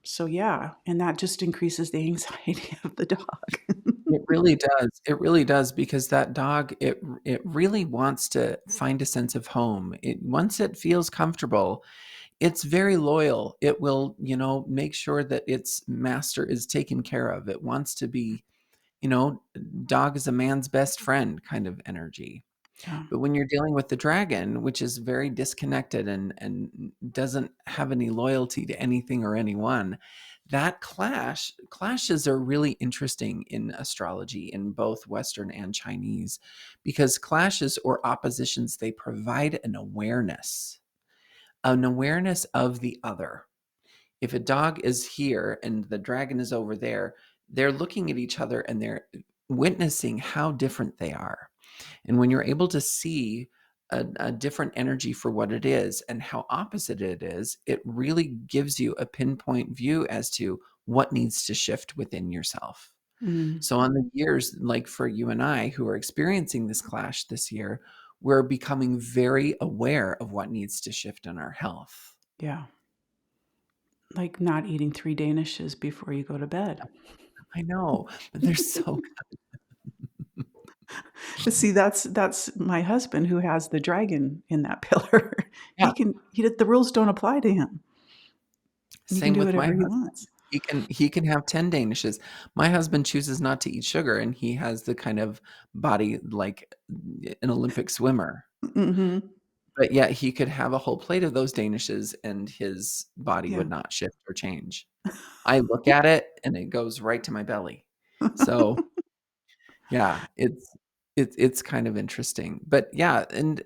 So yeah, and that just increases the anxiety of the dog. It really does. It really does because that dog, it really wants to find a sense of home. Once it feels comfortable, it's very loyal. It will, make sure that its master is taken care of. It wants to be, you know, dog is a man's best friend kind of energy. Yeah. But when you're dealing with the dragon, which is very disconnected and doesn't have any loyalty to anything or anyone, that clashes are really interesting in astrology in both Western and Chinese, because clashes or oppositions, they provide an awareness of the other. If a dog is here and the dragon is over there, they're looking at each other and they're witnessing how different they are. And when you're able to see a different energy for what it is and how opposite it is, it really gives you a pinpoint view as to what needs to shift within yourself. Mm, So, on the years, like for you and I who are experiencing this clash this year, we're becoming very aware of what needs to shift in our health. yeah. Like not eating 3 danishes before you go to bed. I know, but they're so But see, that's my husband who has the dragon in that pillar. yeah. The rules don't apply to him. He can Same do with my whatever he husband. wants. He can have 10 danishes. My husband chooses not to eat sugar, and he has the kind of body like an Olympic swimmer. Hmm. But yet he could have a whole plate of those danishes, and his body Yeah. would not shift or change. I look at it, and it goes right to my belly. So, yeah, it's kind of interesting. But, yeah, and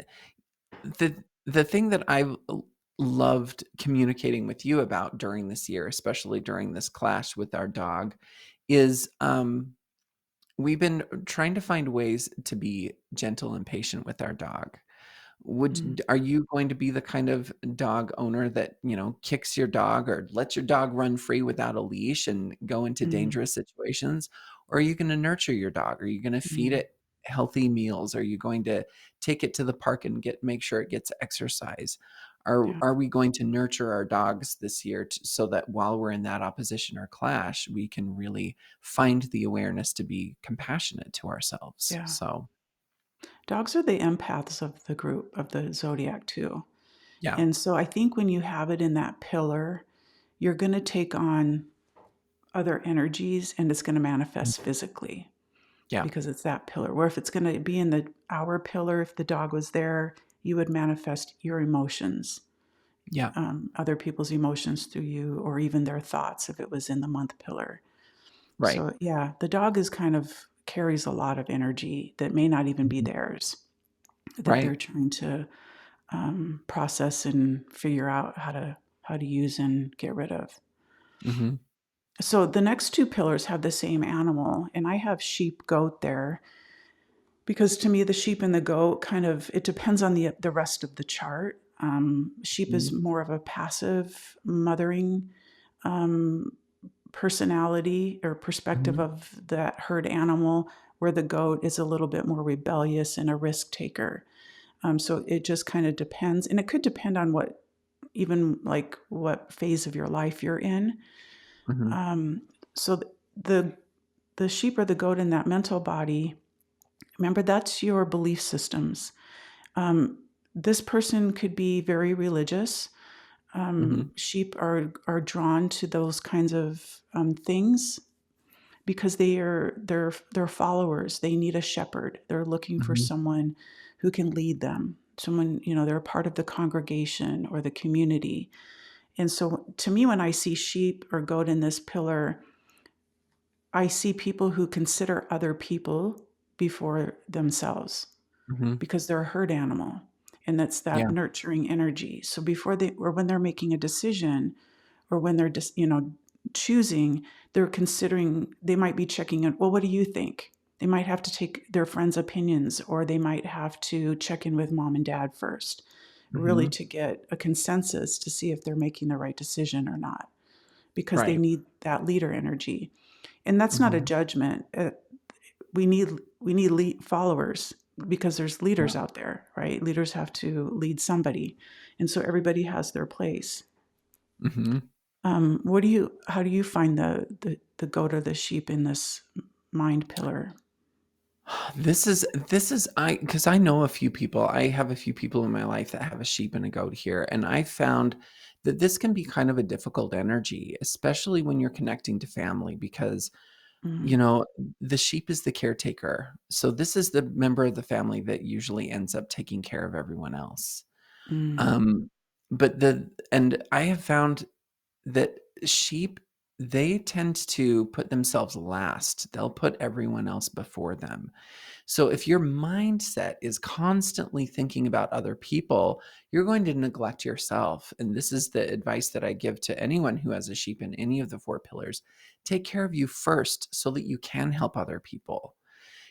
the thing that I've loved communicating with you about during this year, especially during this clash with our dog, is we've been trying to find ways to be gentle and patient with our dog. Mm, Are you going to be the kind of dog owner that, kicks your dog or lets your dog run free without a leash and go into mm, dangerous situations? Or are you gonna nurture your dog? Are you gonna feed mm. it healthy meals? Are you going to take it to the park and make sure it gets exercise? Yeah, Are we going to nurture our dogs this year so that while we're in that opposition or clash, we can really find the awareness to be compassionate to ourselves? yeah. So, Dogs are the empaths of the group, of the zodiac too. yeah. And so I think when you have it in that pillar, you're going to take on other energies and it's going to Mm. manifest physically Yeah. because it's that pillar. Where if it's going to be in the hour pillar, if the dog was there, you would manifest your emotions, Yeah. other people's emotions through you, or even their thoughts if it was in the month pillar. Right. So, yeah, the dog is kind of carries a lot of energy that may not even be Mhm. theirs, that they're Right. trying to process and figure out how to use and get rid of. Mhm. So the next two pillars have the same animal, and I have sheep goat there because to me the sheep and the goat kind of it depends on the rest of the chart. Sheep is Mhm. more of a passive mothering um, personality or perspective Mhm. of that herd animal, where the goat is a little bit more rebellious and a risk taker. So it just kind of depends, and it could depend on what even like what phase of your life you're in. Mhm. Um, so the the sheep or the goat in that mental body, remember that's your belief systems. Um, this person could be very religious. Mhm. Sheep are drawn to those kinds of things because they're followers. They need a shepherd. They're looking for Mhm. someone who can lead them. Someone, they're a part of the congregation or the community. And so to me, when I see sheep or goat in this pillar, I see people who consider other people before themselves Mhm. because they're a herd animal. And that's that Yeah. nurturing energy. So before they or when they're making a decision or when they're just, choosing, they're considering, they might be checking in, well, what do you think? They might have to take their friends' opinions or they might have to check in with mom and dad first, really Mhm. to get a consensus to see if they're making the right decision or not because they Right. need that leader energy. And that's not a Mhm. judgment. We need followers because there's Yeah. leaders out there, right? Leaders have to lead somebody, and so everybody has their place. Mhm. What do you? How do you find the goat or the sheep in this mind pillar? This is I because I know a few people. I have a few people in my life that have a sheep and a goat here, and I found that this can be kind of a difficult energy, especially when you're connecting to family because, you Mm, know, the sheep is the caretaker. So this is the member of the family that usually ends up taking care of everyone else. mm, Um, but I have found that sheep, they tend to put themselves last. They'll put everyone else before them. So if your mindset is constantly thinking about other people, you're going to neglect yourself. And this is the advice that I give to anyone who has a sheep in any of the four pillars. Take care of you first so that you can help other people.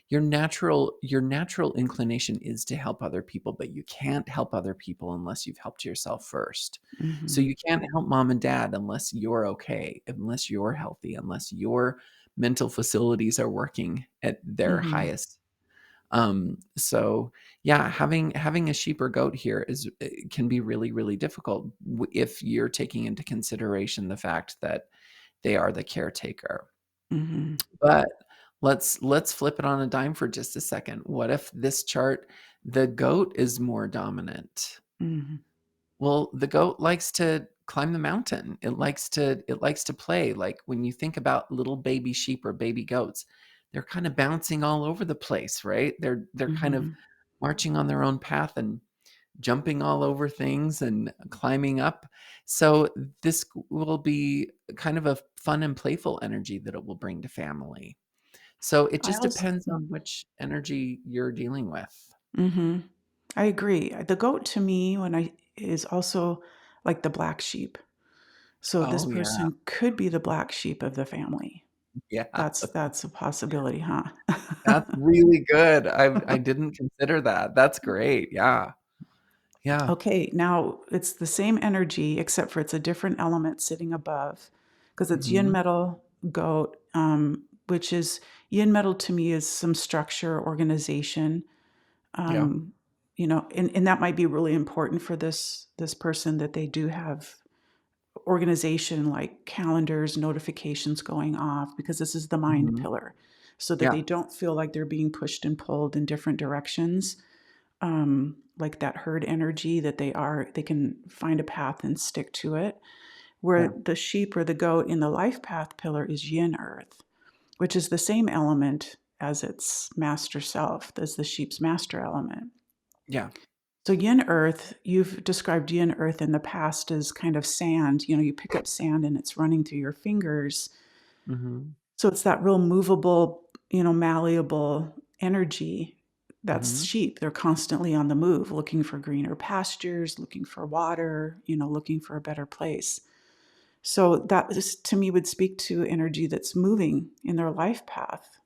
Your natural inclination is to help other people, but you can't help other people unless you've helped yourself first. So mhm, you can't help mom and dad unless you're okay, unless you're healthy, unless your mental facilities are working at their mhm. highest. So yeah, having a sheep or goat here can be really, really difficult if you're taking into consideration the fact that they are the caretaker. Mhm, But let's flip it on a dime for just a second. What if this chart, the goat is more dominant? mhm. Well, the goat likes to climb the mountain. It likes to play. Like when you think about little baby sheep or baby goats, they're kind of bouncing all over the place, right? They're kind of Mhm. marching on their own path and jumping all over things and climbing up. So this will be kind of a fun and playful energy that it will bring to family. So it I just also depends on which energy you're dealing with. mhm. I agree. The goat to me when I is also like the black sheep. So this Oh, yeah. person could be the black sheep of the family. Yeah. That's a possibility, huh? That's really good. I didn't consider that. That's great. Yeah. Yeah. Okay, now it's the same energy, except for it's a different element sitting above, because it's yin Mhm. metal goat, which is yin metal to me is some structure, organization, Yeah. um, and that might be really important for this person that they do have organization like calendars, notifications going off, because this is the mind Mhm. pillar, so that Yeah. they don't feel like they're being pushed and pulled in different directions, like that herd energy, that they can find a path and stick to it. Where Yeah. the sheep or the goat in the life path pillar is yin earth, which is the same element as its master self, as the sheep's master element. Yeah. So yin earth, you've described yin earth in the past as kind of sand. You pick up sand and it's running through your fingers. Mhm. So it's that real movable, malleable energy. That's Mhm. sheep. They're constantly on the move, looking for greener pastures, looking for water, looking for a better place. So that is, to me, would speak to energy that's moving in their life path,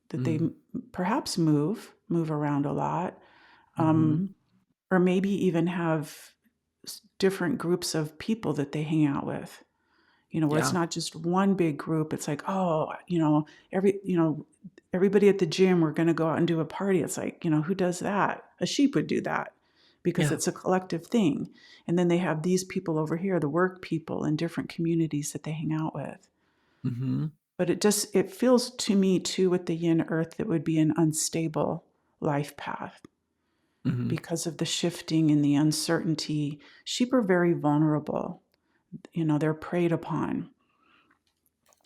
that they Mm. perhaps move around a lot, um, Mhm. or maybe even have different groups of people that they hang out with. Where it's Yeah. not just one big group. It's like, oh, everybody at the gym, we're going to go out and do a party. It's like, who does that? A sheep would do that because Yeah. it's a collective thing. And then they have these people over here, the work people in different communities that they hang out with. Mhm. But it feels to me too with the yin earth that would be an unstable life path Mhm. because of the shifting and the uncertainty. Sheep are very vulnerable. They're preyed upon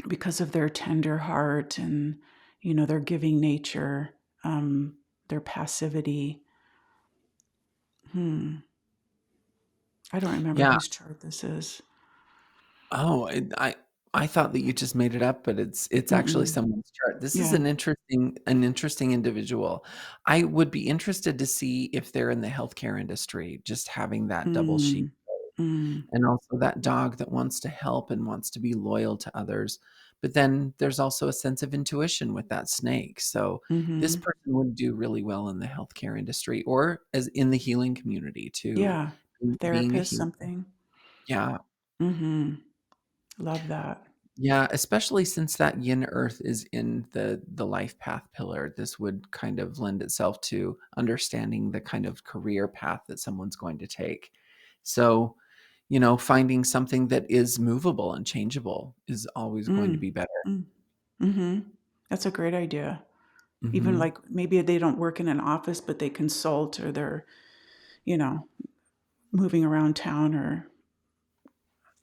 because of their tender heart and their giving nature, um, their passivity. I don't remember Yeah. whose chart this is. Oh, I thought that you just made it up, but it's actually Mm-mm. someone's chart. This is Yeah. an interesting individual. I would be interested to see if they're in the healthcare industry, just having that double sheep, Mm. Mm. and also that dog that wants to help and wants to be loyal to others. But then there's also a sense of intuition with that snake. So this Mm-hmm. person would do really well in the healthcare industry or as in the healing community too, Yeah. being a Therapist, healer. something. Yeah. Mm-hmm. Love that. Yeah, especially since that yin earth is in the life path pillar, this would kind of lend itself to understanding the kind of career path that someone's going to take. So, finding something that is movable and changeable is always going to Mm. be better. Mm. Mm-hmm. That's a great idea. Even Mhm. like maybe they don't work in an office, but they consult, or they're, you know, moving around town, or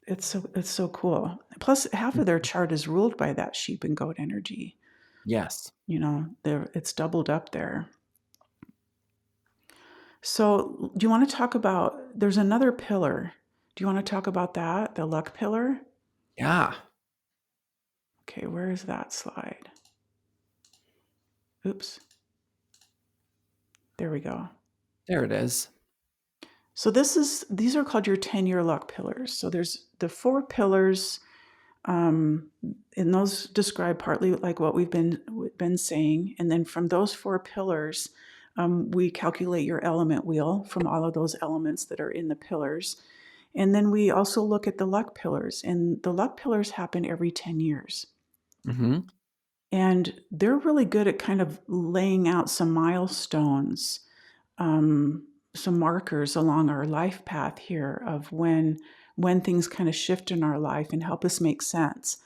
it's so cool. Plus, half of their Mhm. chart is ruled by that sheep and goat energy. Yes. It's doubled up there. So, do you want to talk about? There's another pillar. Do you want to talk about that, the luck pillar? Yeah. Okay, where is that slide? Oops, there we go. There it is. So these are called your 10-year luck pillars. So there's the four pillars. Um, and those describe partly like what we've been saying, and then from those four pillars, we calculate your element wheel from all of those elements that are in the pillars, and then we also look at the luck pillars. And the luck pillars happen every 10 years, Mhm. and they're really good at kind of laying out some milestones, um, some markers along our life path here of when things kind of shift in our life and help us make sense,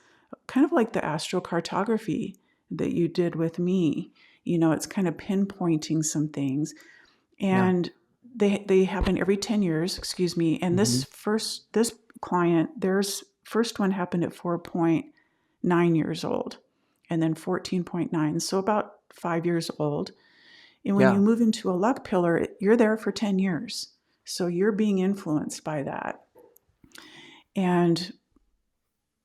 kind of like the astrocartography that you did with me. It's kind of pinpointing some things, Yeah. and they happen every 10 years, excuse me. And Mhm. this client, theirs first one happened at 4.9 years old, and then 14.9, so about 5 years old. And when you Yeah. move into a luck pillar, you're there for 10 years. So you're being influenced by that. And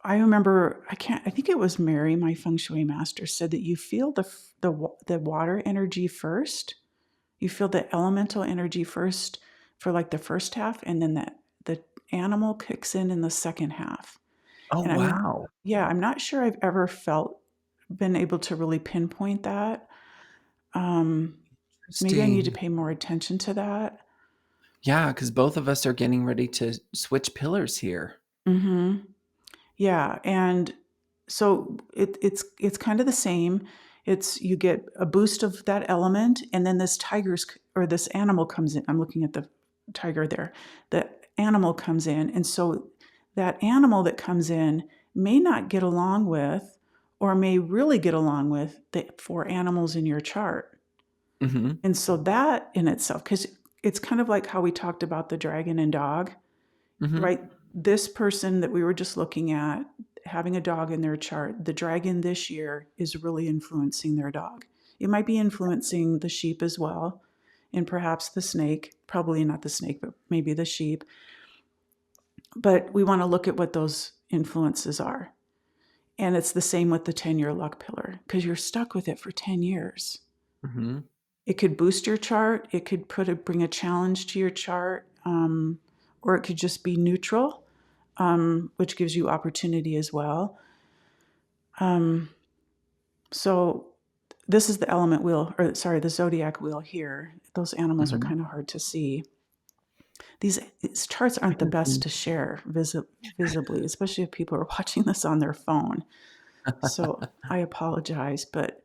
I remember, I think it was Mary, my feng shui master, said that you feel the water energy first. You feel the elemental energy first for like the first half, and then the animal kicks in the second half. Oh, And wow. I'm not sure I've ever been able to really pinpoint that. Um, Maybe I need to Interesting. pay more attention to that. Yeah, because both of us are getting ready to switch pillars here. Mhm. Yeah, and so it's kind of the same. It's you get a boost of that element, and then this or this animal comes in. I'm looking at the tiger there. The animal comes in, and so that animal that comes in may not get along with, or may really get along with the four animals in your chart. Mhm, And so that in itself, because it's kind of like how we talked about the dragon and dog, mhm. right? This person that we were just looking at, having a dog in their chart, the dragon this year is really influencing their dog. It might be influencing the sheep as well, and perhaps the snake, probably not the snake, but maybe the sheep. But we want to look at what those influences are. And it's the same with the 10-year luck pillar because you're stuck with it for 10 years. Mhm. It could boost your chart, it could bring a challenge to your chart, or it could just be neutral, which gives you opportunity as well. Um, so this is the element wheel, or sorry, the zodiac wheel here. Those animals are Mhm. kind of hard to see. These charts aren't the best Mhm. to share visibly, especially if people are watching this on their phone. So I apologize, but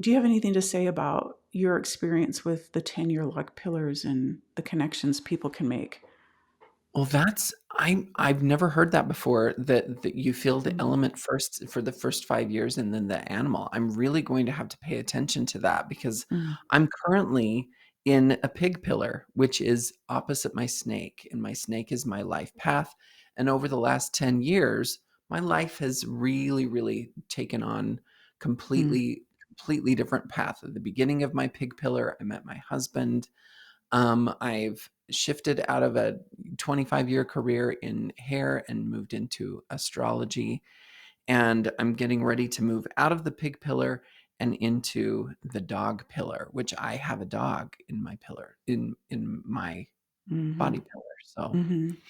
do you have anything to say about your experience with the 10-year luck pillars and the connections people can make? Well, I've never heard that before, that you feel the Mm, element first for the first 5 years and then the animal. I'm really going to have to pay attention to that because mm, I'm currently in a pig pillar, which is opposite my snake, and my snake is my life path, and over the last 10 years, my life has really, really taken on mm, completely different path. At the beginning of my pig pillar, I met my husband. I've shifted out of a 25-year career in hair and moved into astrology. And I'm getting ready to move out of the pig pillar and into the dog pillar, which I have a dog in my pillar, in my mhm, body pillar. So mhm,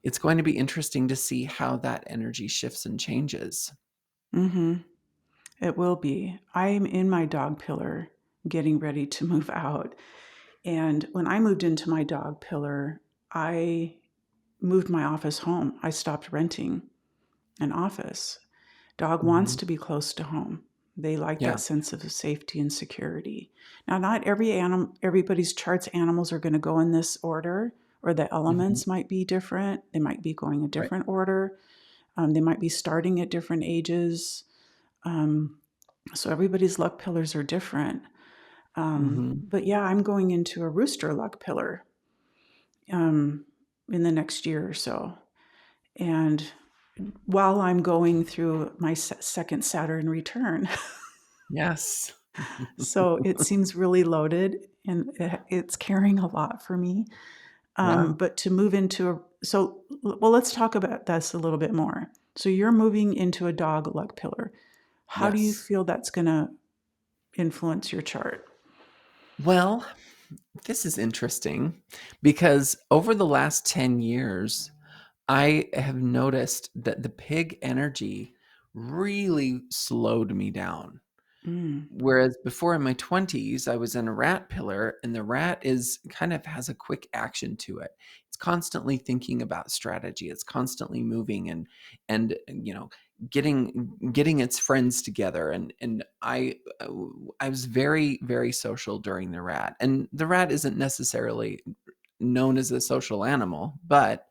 it's going to be interesting to see how that energy shifts and changes. mhm. It will be. I'm in my dog pillar getting ready to move out. And when I moved into my dog pillar, I moved my office home. I stopped renting an office. Dog wants Mhm. to be close to home. They like Yeah. that sense of safety and security. Now, not everybody's charts animals are going to go in this order, or the Mhm. elements might be different. They might be going a Right. different order. They might be starting at different ages. Um, so everybody's luck pillars are different. Mhm. But yeah, I'm going into a rooster luck pillar um, in the next year or so. And while I'm going through my second Saturn return. Yes. So it seems really loaded and it's carrying a lot for me. Yeah. But to move into well, let's talk about this a little bit more. So you're moving into a dog luck pillar. How do you Yes. feel that's going to influence your chart? Well, this is interesting because over the last 10 years, I have noticed that the pig energy really slowed me down. Mm, Whereas before in my 20s, I was in a rat pillar, and the rat is kind of has a quick action to it. It's constantly thinking about strategy. It's constantly moving and getting its friends together. And I was very, very social during the rat. And the rat isn't necessarily known as a social animal, but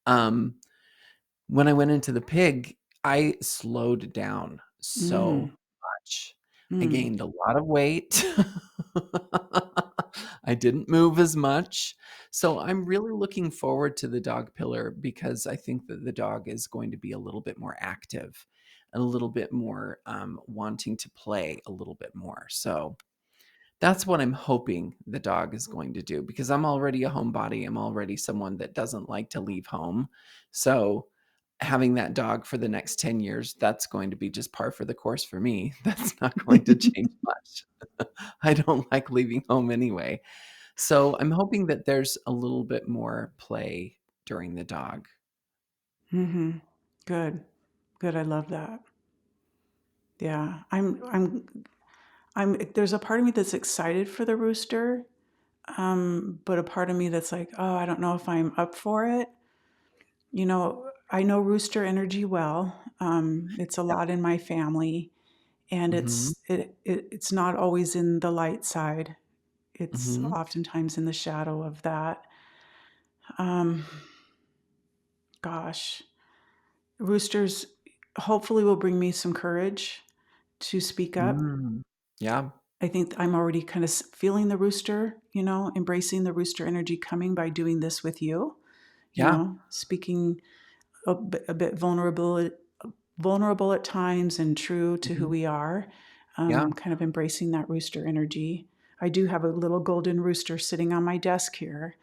um when I went into the pig, I slowed down mm, so much. I mm, gained a lot of weight. I didn't move as much. So I'm really looking forward to the dog pillar because I think that the dog is going to be a little bit more active and a little bit more wanting to play a little bit more. So that's what I'm hoping the dog is going to do because I'm already a homebody. I'm already someone that doesn't like to leave home. So having that dog for the next 10 years, that's going to be just par for the course for me. That's not going to change much. I don't like leaving home anyway. So I'm hoping that there's a little bit more play during the dog. hmm. Good, good. I love that. Yeah, I'm. There's a part of me that's excited for the rooster, but a part of me that's like, oh, I don't know if I'm up for it. I know rooster energy well. It's a Yeah. lot in my family, and Mhm. it's not always in the light side. It's Mhm. oftentimes in the shadow of that. Um, Gosh, roosters hopefully will bring me some courage to speak up. Mm. Yeah. I think I'm already kind of feeling the rooster, embracing the rooster energy coming by doing this with you, Yeah. speaking a bit vulnerable at times and true to who Mhm. we are, Yeah. kind of embracing that rooster energy. I do have a little golden rooster sitting on my desk here,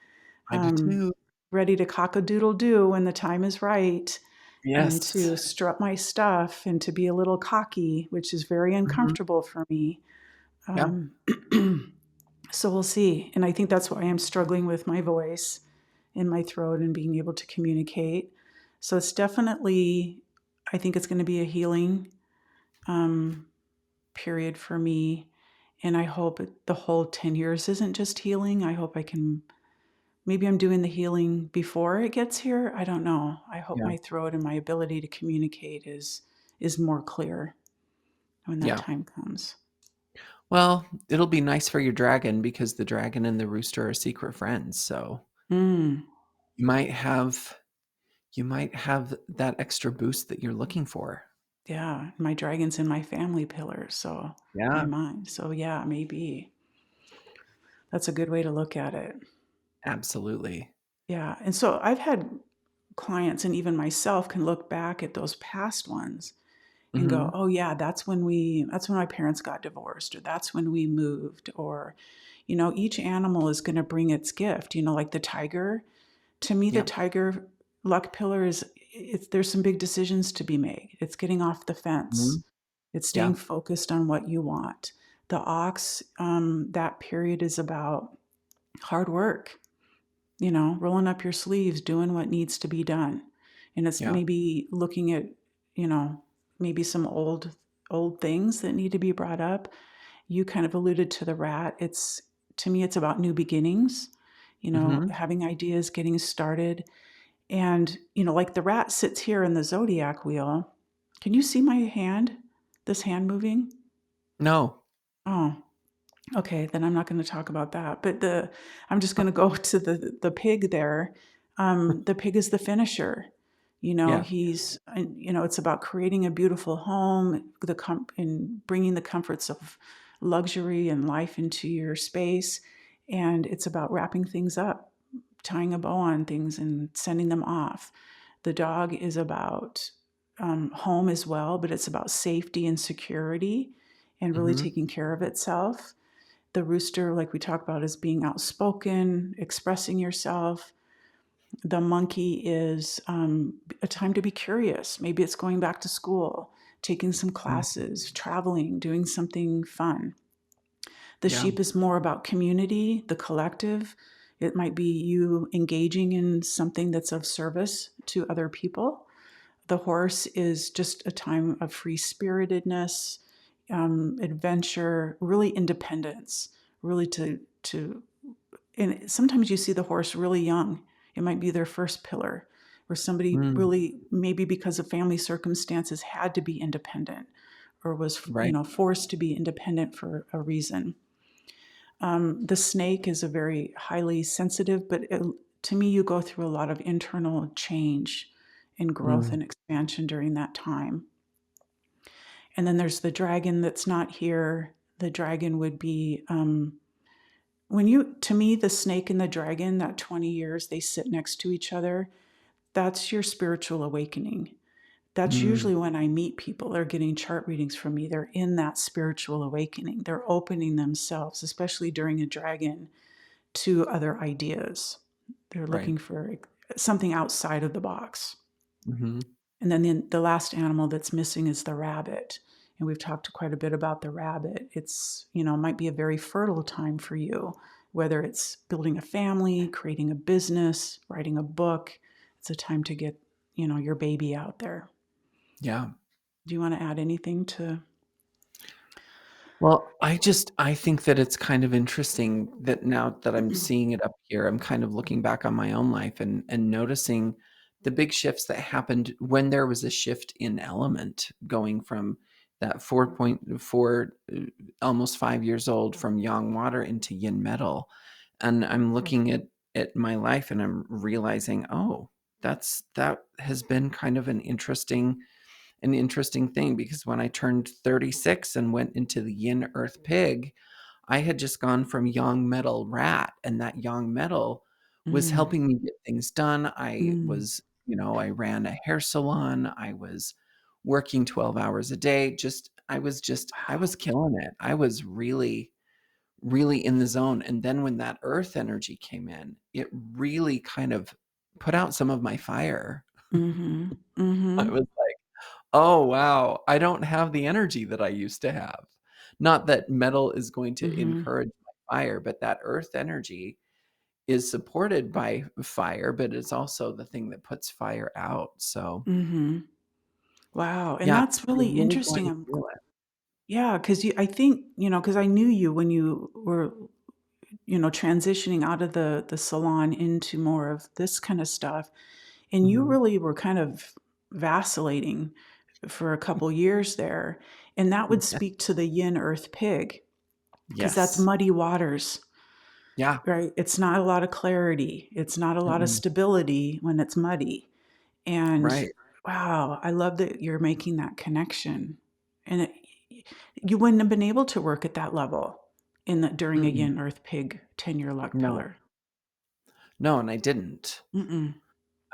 I do um, too. ready to cock a doodle doo when the time is right and Yes. to strut my stuff and to be a little cocky, which is very Mhm. uncomfortable for me. Yeah. Um, so we'll see. And I think that's why I'm struggling with my voice in my throat and being able to communicate. So it's definitely, I think it's going to be a healing um, period for me. And I hope the whole 10 years isn't just healing. I hope I can, maybe I'm doing the healing before it gets here. I don't know. I hope Yeah. my throat and my ability to communicate is more clear when that Yeah. time comes. Well, it'll be nice for your dragon because the dragon and the rooster are secret friends, so Mm, you might have you might have that extra boost that you're looking for. yeah, my dragon's in my family pillar, so my Yeah, mind. So yeah, maybe that's a good way to look at it. absolutely. Yeah. And so I've had clients and even myself can look back at those past ones and go, Mhm. "Oh yeah, that's when my parents got divorced or that's when we moved," or each animal is going to bring its gift, like the tiger. To me, the Yep. tiger luck pillar there's some big decisions to be made. It's getting off the Mhm. fence. It's Yeah. staying focused on what you want. The ox, that period is about hard work, rolling up your sleeves, doing what needs to be done. And it's Yeah. maybe looking at, you know, maybe some old things that need to be brought up. You kind of alluded to the rat. To me it's about new beginnings, Mhm. having ideas, getting started. And, like the rat sits here in the zodiac wheel. Can you see my hand? This hand moving? No. Oh, okay, then I'm not gonna talk about that, but I'm just gonna go to the pig there. The pig is the finisher. Yeah. He's and, it's about creating a beautiful home, and bringing the comforts of luxury and life into your space, and it's about wrapping things up, tying a bow on things and sending them off. The dog is about, home as well, but it's about safety and security and really Mhm. taking care of itself. The rooster, like we talked about, is being outspoken, expressing yourself. The monkey is a time to be curious. Maybe it's going back to school, taking some Mm. classes, traveling, doing something fun. The Yeah. sheep is more about community, the collective. It might be you engaging in something that's of service to other people. The horse is just a time of free spiritedness, adventure, really independence, really to and sometimes you see the horse really young. It might be their first pillar, where somebody Mm. really, maybe because of family circumstances, had to be independent or was, Right. forced to be independent for a reason. The snake is a very highly sensitive, but to me, you go through a lot of internal change and growth Mm. and expansion during that time. And then there's the dragon that's not here. The dragon would be to me, the snake and the dragon, that 20 years they sit next to each other, that's your spiritual awakening. That's Mm. usually when I meet people. They're getting chart readings from me. They're in that spiritual awakening. They're opening themselves, especially during a dragon, to other ideas. They're Right. looking for something outside of the box. Mhm. And then the last animal that's missing is the rabbit. And we've talked quite a bit about the rabbit. It's, might be a very fertile time for you, whether it's building a family, creating a business, writing a book. It's a time to get, your baby out there. Yeah. Do you want to add anything to? Well, I think that it's kind of interesting that now that I'm seeing it up here, I'm kind of looking back on my own life and noticing the big shifts that happened when there was a shift in element going from that 4.4, almost 5 years old from yang water into yin metal. And I'm looking at my life and I'm realizing, oh, that has been kind of an interesting thing because when I turned 36 and went into the yin earth pig, I had just gone from yang metal rat, and that yang metal was Mm, helping me get things done. I mm. was, I ran a hair salon. I was working 12 hours a day. I Wow. was killing it. I was really, really in the zone. And then when that earth energy came in, it really kind of put out some of my fire. Mhm. I Mhm. was like, oh, wow. I don't have the energy that I used to have. Not that metal is going to Mhm. encourage my fire, but that earth energy is supported by fire, but it's also the thing that puts fire out. So, Mhm. Wow, and yeah, that's you're really really going interesting. to feel it. Yeah, because I think, because I knew you when you were, transitioning out of the salon into more of this kind of stuff, and you Mhm. really were kind of vacillating for a couple years there, and that would speak to the yin earth pig, because that's Yes. muddy waters, Yeah. right? It's not a lot of clarity. It's not a lot of Mm-mm. stability when it's muddy. And Right. wow, I love that you're making that connection. And you wouldn't have been able to work at that level during a Mm-mm. yin earth pig 10-year luck No. pillar. No, and I didn't. Mm-mm. You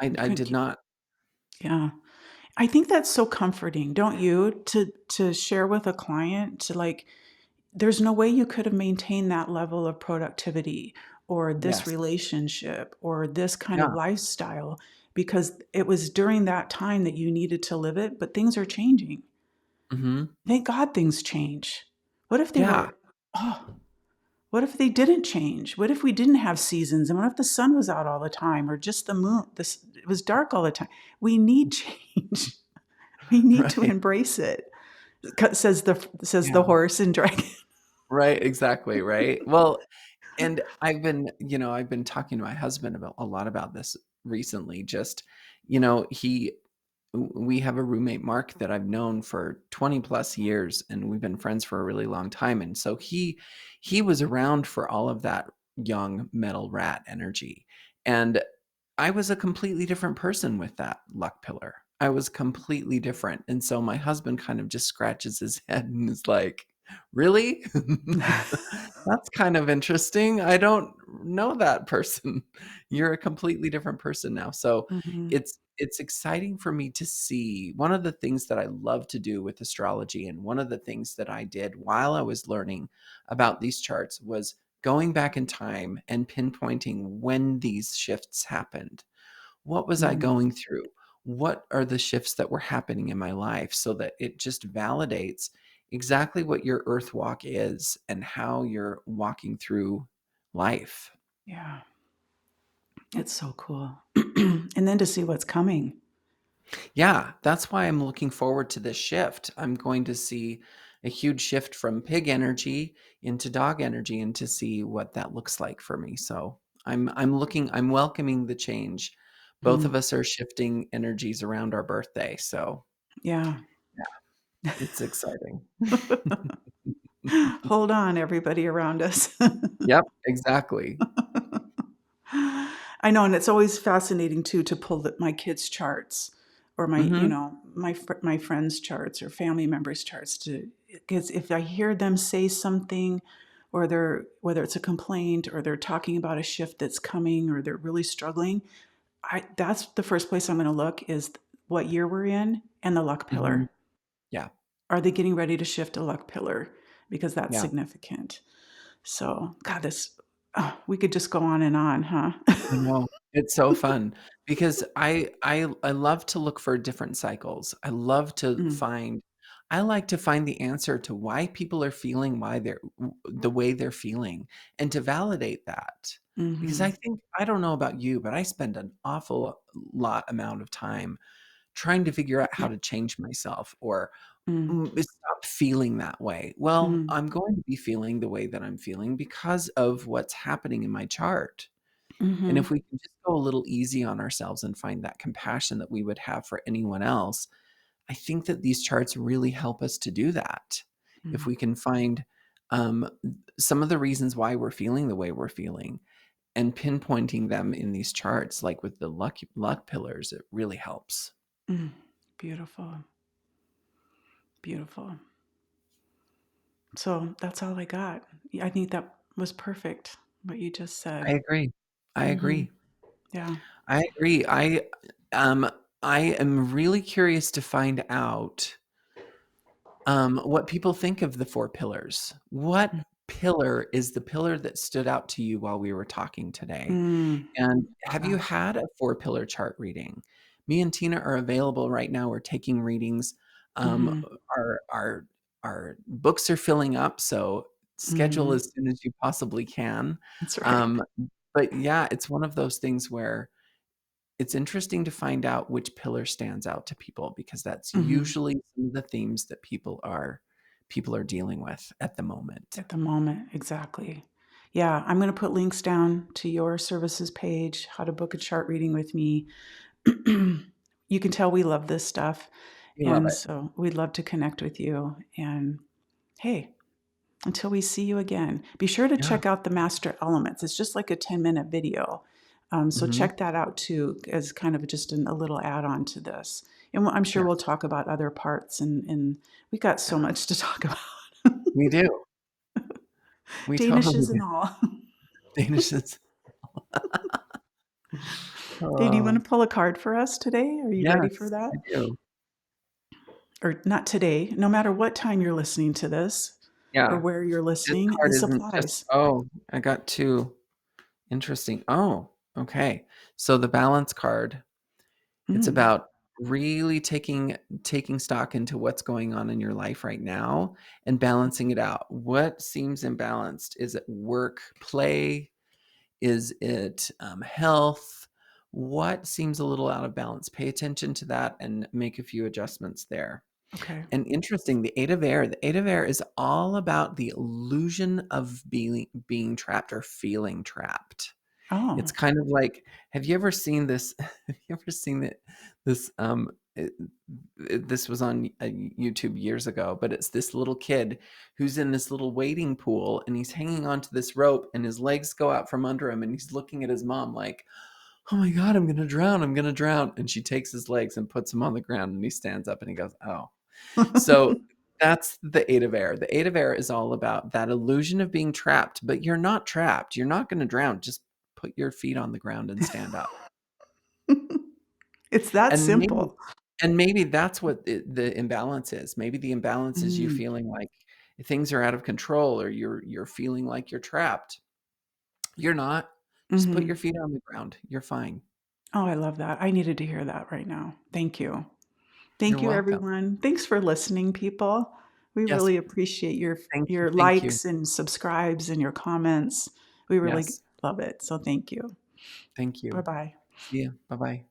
I couldn't did keep, not. yeah. I think that's so comforting, don't you? To share with a client, to like, there's no way you could have maintained that level of productivity or this Yes. relationship or this kind of Yeah. lifestyle, because it was during that time that you needed to live it, but things are changing. Mhm. Thank God things change. What if they Yeah. were, oh, what if they didn't change? What if we didn't have seasons? And what if the sun was out all the time or just the moon? It was dark all the time. We need change. We need to Right. embrace it. Says the Yeah. horse and dragon. Right, exactly, right? Well, and I've been talking to my husband about a lot about this recently. Just, he we have a roommate, Mark, that I've known for 20 plus years, and we've been friends for a really long time. And so he was around for all of that young metal rat energy. And I was a completely different person with that luck pillar. I was completely different. And so my husband kind of just scratches his head and is like, really? That's kind of interesting. I don't know that person. You're a completely different person now. So Mhm. it's exciting for me to see. One of the things that I love to do with astrology, and one of the things that I did while I was learning about these charts, was going back in time and pinpointing when these shifts happened. What was I Mhm. going through? What are the shifts that were happening in my life, so that it just validates exactly what your earth walk is and how you're walking through life. Yeah, it's so cool. And then to see what's coming. Yeah, that's why I'm looking forward to this shift. I'm going to see a huge shift from pig energy into dog energy, and to see what that looks like for me. So I'm welcoming the change. Both of Mm, us are shifting energies around our birthday. So yeah. yeah, it's exciting. Hold on, everybody around us. Yep, exactly. I know, and it's always fascinating too to pull my kids' charts or Mhm, my friends' charts or family members' charts, to because if I hear them say something, or whether it's a complaint or they're talking about a shift that's coming or they're really struggling, that's the first place I'm going to look, is what year we're in and the luck mhm. pillar. Yeah, Are they getting ready to shift a luck pillar? Because that's yeah. significant. So, God, we could just go on, huh? I know. It's so fun because I love to look for different cycles. Mm, I like to find the answer to why people are feeling why they're the way they're feeling, and to validate that. Because mhm, I don't know about you, but I spend an awful lot amount of time trying to figure out how to change myself or Mm, stop feeling that way. Well, mm, I'm going to be feeling the way that I'm feeling because of what's happening in my chart. And if mhm, we can just go a little easy on ourselves and find that compassion that we would have for anyone else, I think that these charts really help us to do that. If mm, we can find um, some of the reasons why we're feeling the way we're feeling and pinpointing them in these charts, like with the luck pillars, it really helps. mm. Beautiful, beautiful. So that's all I got. I think that was perfect, what you just I said. agree. I Hmm. agree. Yeah. I agree. Um, I am really curious to find out what people think of the 4 pillars. What pillar is the pillar that stood out to you while we were talking today? Mm. And have you Gosh. had a 4-pillar chart reading? Me and Tina are available right now. We're taking readings. Um, Hmm. our our our books are filling up, so schedule Hmm. as soon as you possibly can. That's right. Um, but yeah, it's one of those things where it's interesting to find out which pillar stands out to people because that's Hmm. usually some of the themes that people are dealing with at the moment. At the moment, exactly. Yeah, I'm going to put links down to your services page, how to book a chart reading with me. You can tell we love this stuff. We love And it. so we'd love to connect with you. And hey, until we see you again, be sure to Yeah. check out the Master Elements. It's just like a 10-minute video. So Mhm. check that out too, as kind of just a little add on to this. And I'm sure we'll Yes. talk about other parts. And we got so Yeah. much to talk about, We do. We totally Danishes do. and all. Danish is Hey, do you want Oh, to pull a card for us today? Are you ready for yes, that? I do. Or not today, no matter what time you're listening to this or Yeah. where you're This listening, card this isn't just applies. oh, I got 2. Interesting. Oh, okay. So the balance card, it's Mm, about really taking stock into what's going on in your life right now and balancing it out. What seems imbalanced? Is it work, play? Is it, health? What seems a little out of balance? Pay attention to that and make a few adjustments there. okay. And interesting, the 8 of Air is all about the illusion of being trapped or feeling trapped. It's Oh, kind of like, have you ever seen this have you ever seen it this, this was on, YouTube years ago, but it's this little kid who's in this little wading pool, and he's hanging onto this rope, and his legs go out from under him, and he's looking at his mom like, "Oh my god, I'm gonna drown," and she takes his legs and puts him on the ground, and he stands up, and he goes, "Oh." So, that's the 8 of Air. The 8 of Air is all about that illusion of being trapped, but you're not trapped. You're not gonna drown. Just put your feet on the ground and stand up. it's that And maybe simple. that's what the imbalance is. Maybe the imbalance is you Mm, feeling like things are out of control or you're feeling like you're trapped. You're not. Just put your mhm. feet on the ground. You're fine. Oh, I love that. I needed to hear that right now. Thank you. You're Thank you, welcome. everyone. Thanks for listening, people. We Yes. really appreciate Thank you. your Thank you. likes and subscribes and your comments. We really Yes. love it. So thank you. Thank you. Bye-bye. See you. Bye-bye.